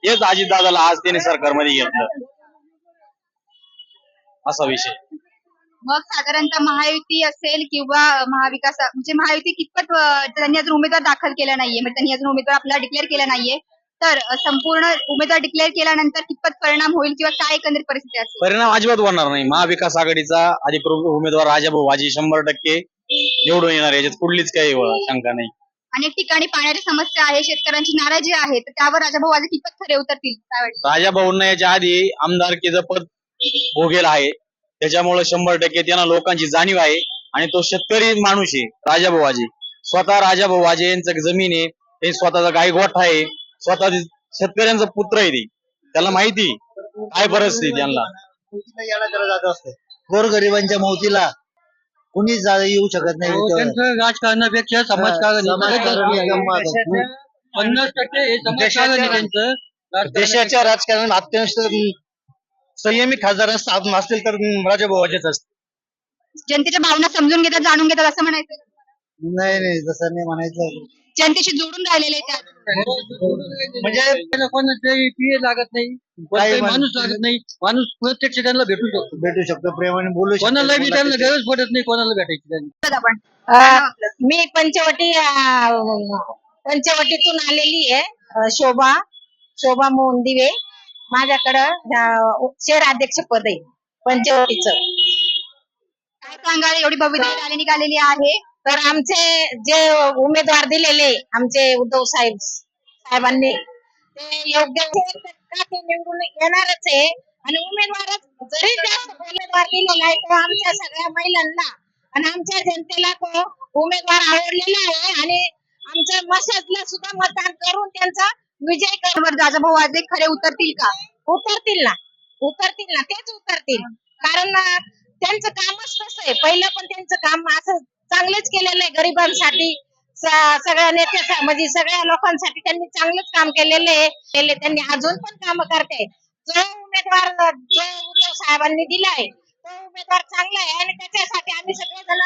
हेच अजितदादाला आज त्यांनी सरकारमध्ये घेतलं, असा विषय. मग साधारणतः महायुती असेल किंवा महाविकास, म्हणजे महायुती कितपत त्यांनी अजून उमेदवार दाखल केला नाहीये, म्हणजे त्यांनी अजून उमेदवार आपल्याला डिक्लेअर केला नाहीये, तर संपूर्ण उमेदवार डिक्लेअर केल्यानंतर कितपत परिणाम होईल किंवा काय एकंदरीत परिस्थिती असेल? परिणाम अजिबात होणार नाही. महाविकास आघाडीचा अधिकृत उमेदवार राजाभाऊ वाजी 100% निवडून येणार, याच्यात कुठलीच काही शंका नाही. अनेक ठिकाणी पाण्याची समस्या आहे, शेतकऱ्यांची नाराजी आहे, तर त्यावर राजाभाऊ वाजे कितपत खरे उतरतील काय वाटतं? राजाभाऊंना याच्या आधी आमदारकीचं पद भोगेल आहे, त्याच्यामुळे 100% त्यांना लोकांची जाणीव आहे. आणि तो शेतकरी माणूस आहे राजाभाऊ वाजे. स्वतः राजाभाऊ वाजे यांचं जमीन आहे, ते स्वतःचा गाई गोठा आहे, स्वतः शेतकऱ्यांचा पुत्र आहे ते. त्याला माहिती काय परिस्थिती त्यांना. गोरगरिबांच्या मौतीला कुणीच येऊ शकत नाही. त्यांचं राजकारणापेक्षा समाजकारण 50% हे समाजकारण आहे त्यांचं. देशाच्या राजकारणात अत्यंत संयमी खासदार असतील तर राजाभाऊ वाजेच असतील. जनतेच्या भावना समजून घेतात, जाणून घेतात असं म्हणायचं? नाही तसं नाही म्हणायचं. जनतेशी जोडून राहिलेले त्या म्हणजे त्याला कोणाचंही प्रिय लागत नाही, कोणताही माणूस लागत नाही. माणूस प्रत्यक्ष त्यांना भेटू शकतो, प्रेमाने बोलू शकतो. कोणाला बी त्यांना गरज पडत नाही कोणाला भेटायची त्यांनी. आपण मी पंचवटीतून आलेली आहे. शोभा मोहन दिवे. माझ्याकडं शहराध्यक्ष पद आहे पंचवटीचं. काय सांगाल, एवढी भव्य रॅली निघालेली आहे, तर आमचे जे उमेदवार दिलेले आमचे उद्धव साहेबांनी ते योग्य ते निवडून येणारच आहे. आणि जरी जास्त उमेदवार दिलेला आहे तो आमच्या सगळ्या महिलांना आणि आमच्या जनतेला तो उमेदवार आवडलेला आहे. आणि आमच्या मशाजला सुद्धा मतदान करून त्यांचा विजय त्यावर राजाभाऊ वाजे खरे उतरतील का? उतरतील ना, तेच उतरतील. कारण त्यांचं कामच तसं आहे. पहिलं पण त्यांचं काम असं चांगलंच केलेलं आहे. गरिबांसाठी सगळ्या नेत्या म्हणजे सगळ्या लोकांसाठी त्यांनी चांगलंच काम केलेलं आहे. त्यांनी अजून पण काम करते. जो उमेदवार उद्धव साहेबांनी दिलाय तो उमेदवार चांगला आहे आणि त्याच्यासाठी आम्ही सगळेजण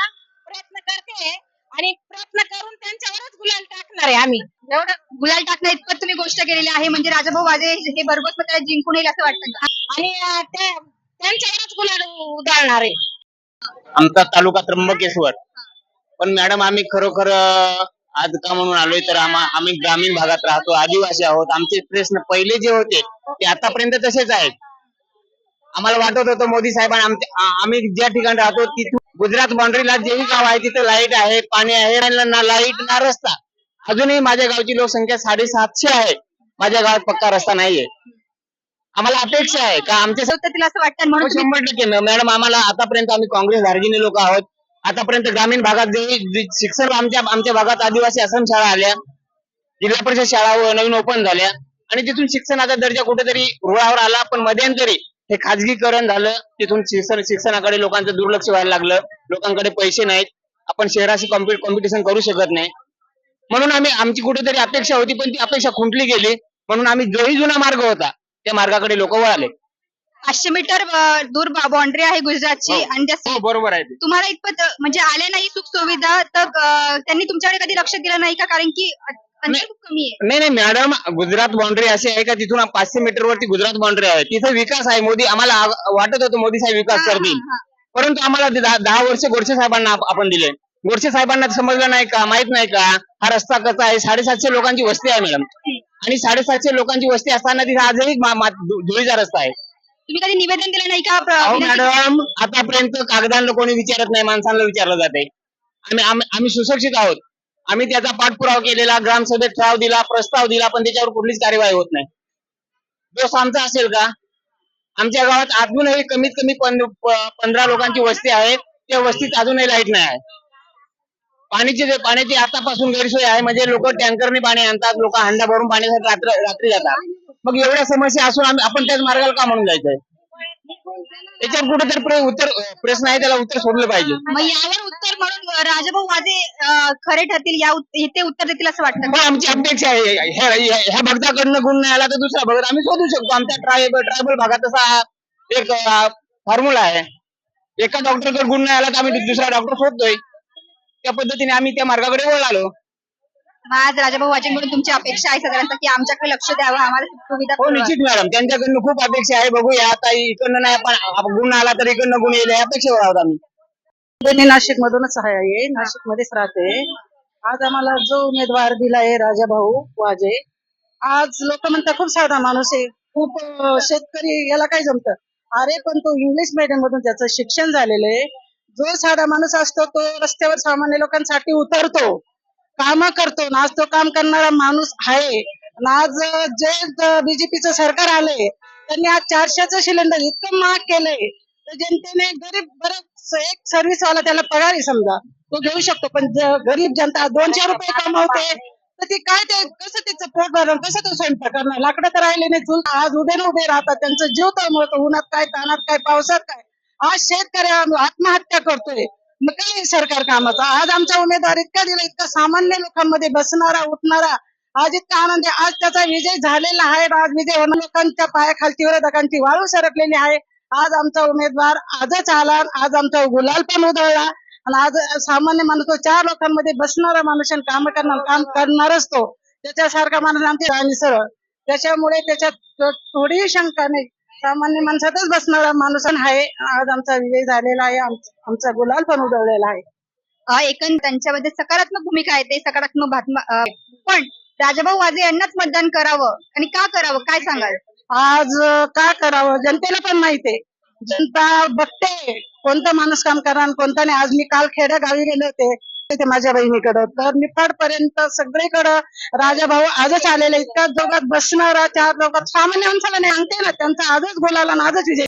प्रयत्न करते आणि प्रयत्न करून त्यांच्यावरच गुलाल टाकणार आहे. आम्ही एवढं गुलाल टाकण्या इतपत तुम्ही गोष्ट केलेली आहे, म्हणजे राजाभाऊ वाजे हे भरघोस मताने जिंकून येईल असं वाटतं का? आणि त्यांच्यावरच गुलाल उधळणार आहे. आमचा तालुका त्र्यंबकेश्वर. पण मॅडम आम्ही खरोखर आज का म्हणून आलोय तर आम्ही ग्रामीण भागात राहतो, आदिवासी आहोत. आमचे प्रश्न पहिले जे होते ते आतापर्यंत तसेच आहेत. आम्हाला वाटत होतं मोदी साहेबांना आम्ही ज्या ठिकाणी राहतो तिथून गुजरात बाउंड्रीला जे गाव आहे तिथे लाईट आहे, पाणी आहे, ना लाईट ना रस्ता. अजूनही माझ्या गावची लोकसंख्या 750 आहे. माझ्या गावात पक्का रस्ता नाहीये. आम्हाला अपेक्षा आहे का आमच्या तिला असं वाटतं म्हणून 100% मॅडम आम्हाला आतापर्यंत आम्ही काँग्रेस धार्जिनी लोक आहोत. आतापर्यंत ग्रामीण भागात जे शिक्षण आमच्या भागात आदिवासी आश्रम शाळा आल्या, जिल्हा परिषद शाळा नवीन ओपन झाल्या आणि तिथून शिक्षणाचा दर्जा कुठेतरी रुळावर आला. पण मध्यंतरी हे खाजगीकरण झालं, तिथून शिक्षणाकडे लोकांचं दुर्लक्ष व्हायला लागलं. लोकांकडे पैसे नाहीत, आपण शहराशी कॉम्पिटिशन करू शकत नाही. म्हणून आमची कुठेतरी अपेक्षा होती, पण ती अपेक्षा खुंटली गेली. म्हणून आम्ही जोही जुना मार्ग होता त्या मार्गाकडे लोक वळाले. 500 मीटर दूर बाउंड्री आहे गुजरातची हो. आणि त्या हो बरोबर आहे ते. तुम्हाला इतपत म्हणजे आल्या नाही सुख सुविधा तर त्यांनी तुमच्याकडे कधी लक्ष दिलं नाही का? कारण की अंतर खूप कमी आहे. नाही नाही मॅडम, गुजरात बाउंड्री अशी आहे का तिथून 500 मीटर वरती गुजरात बाउंड्री आहे. तिथे विकास आहे. मोदी आम्हाला वाटत होतं मोदी साहेब विकास हा, करतील, हा, हा. परंतु आम्हाला ते 10 वर्ष गोडसे साहेबांना आपण दिले. गोडसे साहेबांना समजलं नाही का, माहित नाही का हा रस्ता कसा आहे. 750 लोकांची वस्ती आहे मॅडम, आणि 750 लोकांची वस्ती असताना तिथे आजही धुळीचा रस्ता आहे. तुम्ही कधी निवेदन दिलं नाही का? अहो विनंती- मॅडम, आतापर्यंत कागदांना कोणी विचारत नाही, माणसांना विचारलं जाते. आम्ही सुशिक्षित आहोत. आम्ही त्याचा पाठपुरावा केलेला, ग्रामसभेत ठराव दिला, प्रस्ताव दिला, पण त्याच्यावर कुठलीच कार्यवाही होत नाही. दोष आमचा असेल का? आमच्या गावात अजूनही कमीत कमी 15 लोकांची वस्ती आहे. त्या वस्तीत अजूनही लाईट नाही आहे. पाण्याची आतापासून गैरसोय आहे. म्हणजे लोक टँकरने पाणी आणतात, लोक हंडा भरून पाण्यासाठी रात्री जातात. मग एवढ्या समस्या असून आपण त्याच मार्गाला का म्हणून जायचंय? त्याच्यावर कुठेतरी उत्तर प्रश्न आहे, त्याला उत्तर सोडलं पाहिजे. मग यावर उत्तर म्हणून राजाभाऊ वाजे खरे ठरतील, ते उत्तर देतील असं वाटतं मग का? आमची अपेक्षा आहे ह्या भक्ताकडनं गुण नाही आला तर दुसरा भगत आम्ही शोधू शकतो. आमच्या ट्रायबल भागात तसा एक फॉर्म्युला आहे. एका डॉक्टरकडे गुण नाही आला तर आम्ही दुसरा डॉक्टर शोधतोय. त्या पद्धतीने आम्ही त्या मार्गाकडे वळालो. मग आज राजाभाऊ वाजेंकडून तुमची अपेक्षा आहे साधारणतः की आमच्याकडे लक्ष द्यावं, आम्हाला सुविधा हो पुरवावी. निश्चित मॅडम, त्यांच्याकडनं खूप अपेक्षा आहे. बघूया आता इकडनं नाही, पण गुण आला तर इकडनं गुण येईल या अपेक्षेवर आहोत आम्ही. मी नाशिक मधूनच आहे, नाशिक मध्येच राहते. आज आम्हाला जो उमेदवार दिलाय राजाभाऊ वाजे, आज लोक म्हणतात खूप साधा माणूस आहे, खूप शेतकरी याला काय जमतं. अरे पण तो इंग्लिश मीडियम मधून त्याचं शिक्षण झालेलं आहे. जो साधा माणूस असतो तो रस्त्यावर सामान्य लोकांसाठी उतरतो, काम करतो. आज तो काम करणारा माणूस आहे. आज जे बीजेपीचं सरकार आलंय त्यांनी आज 400चं सिलेंडर इतकं महाग केलंय, तर जनतेने गरीब बरं एक सर्व्हिस वाला त्याला पगार आहे समजा, तो घेऊ शकतो. पण गरीब जनता 200 रुपये कमावते, तर ती काय ते कसं त्याचं पोट भरण, कसं तो स्वयंपाक करणार? लाकडं तर राहिले नाही, चूल आज उभे न उभे राहतात, त्यांचं जीव तळमळतो. उन्हात काय, तानात काय, पावसात काय. आज शेतकरी आत्महत्या करतोय. मग काय आहे सरकार कामाचा? आज आमचा उमेदवार इतका दिला, इतका सामान्य लोकांमध्ये बसणारा उठणारा, आज इतका आनंद आहे. आज त्याचा विजय झालेला आहे. आज विजय होणं लोकांच्या पायाखालची विरोधकांची वाळू सरकलेली आहे. आज आमचा उमेदवार आजच आला, आज आमचा गुलाल पण उधळला, आणि आज सामान्य माणूस तो 4 लोकांमध्ये बसणारा माणूस आणि काम करणारच तो. त्याच्यासारखा माणूस आमच्या राणी सरळ. त्याच्यामुळे त्याच्यात थोडीही शंका नाही, सामान्य माणसातच बसणारा माणूस आहे. आज आमचा विजय झालेला आहे, आमचा गुलाल पण उधळलेला आहे. एकंदर त्यांच्यामध्ये सकारात्मक भूमिका आहे, ते सकारात्मक पण राजाभाऊ वाजे यांनाच मतदान करावं आणि का करावं, काय सांगाल? आज का करावं जनतेला पण माहिती आहे. जनता बघते कोणता माणूस काम करणार कोणता नाही. आज मी काल खेड्या गावी गेले होते तिथे माझ्या बहिणीकडं, तर निफाड पर्यंत सगळीकडं राजाभाऊ आजच आलेले. इतक्या दोघात बसणारा 4 लोकात सामान्य माणसाला नाही सांगते ना, त्यांचा आजच बोलायला आजच विजय.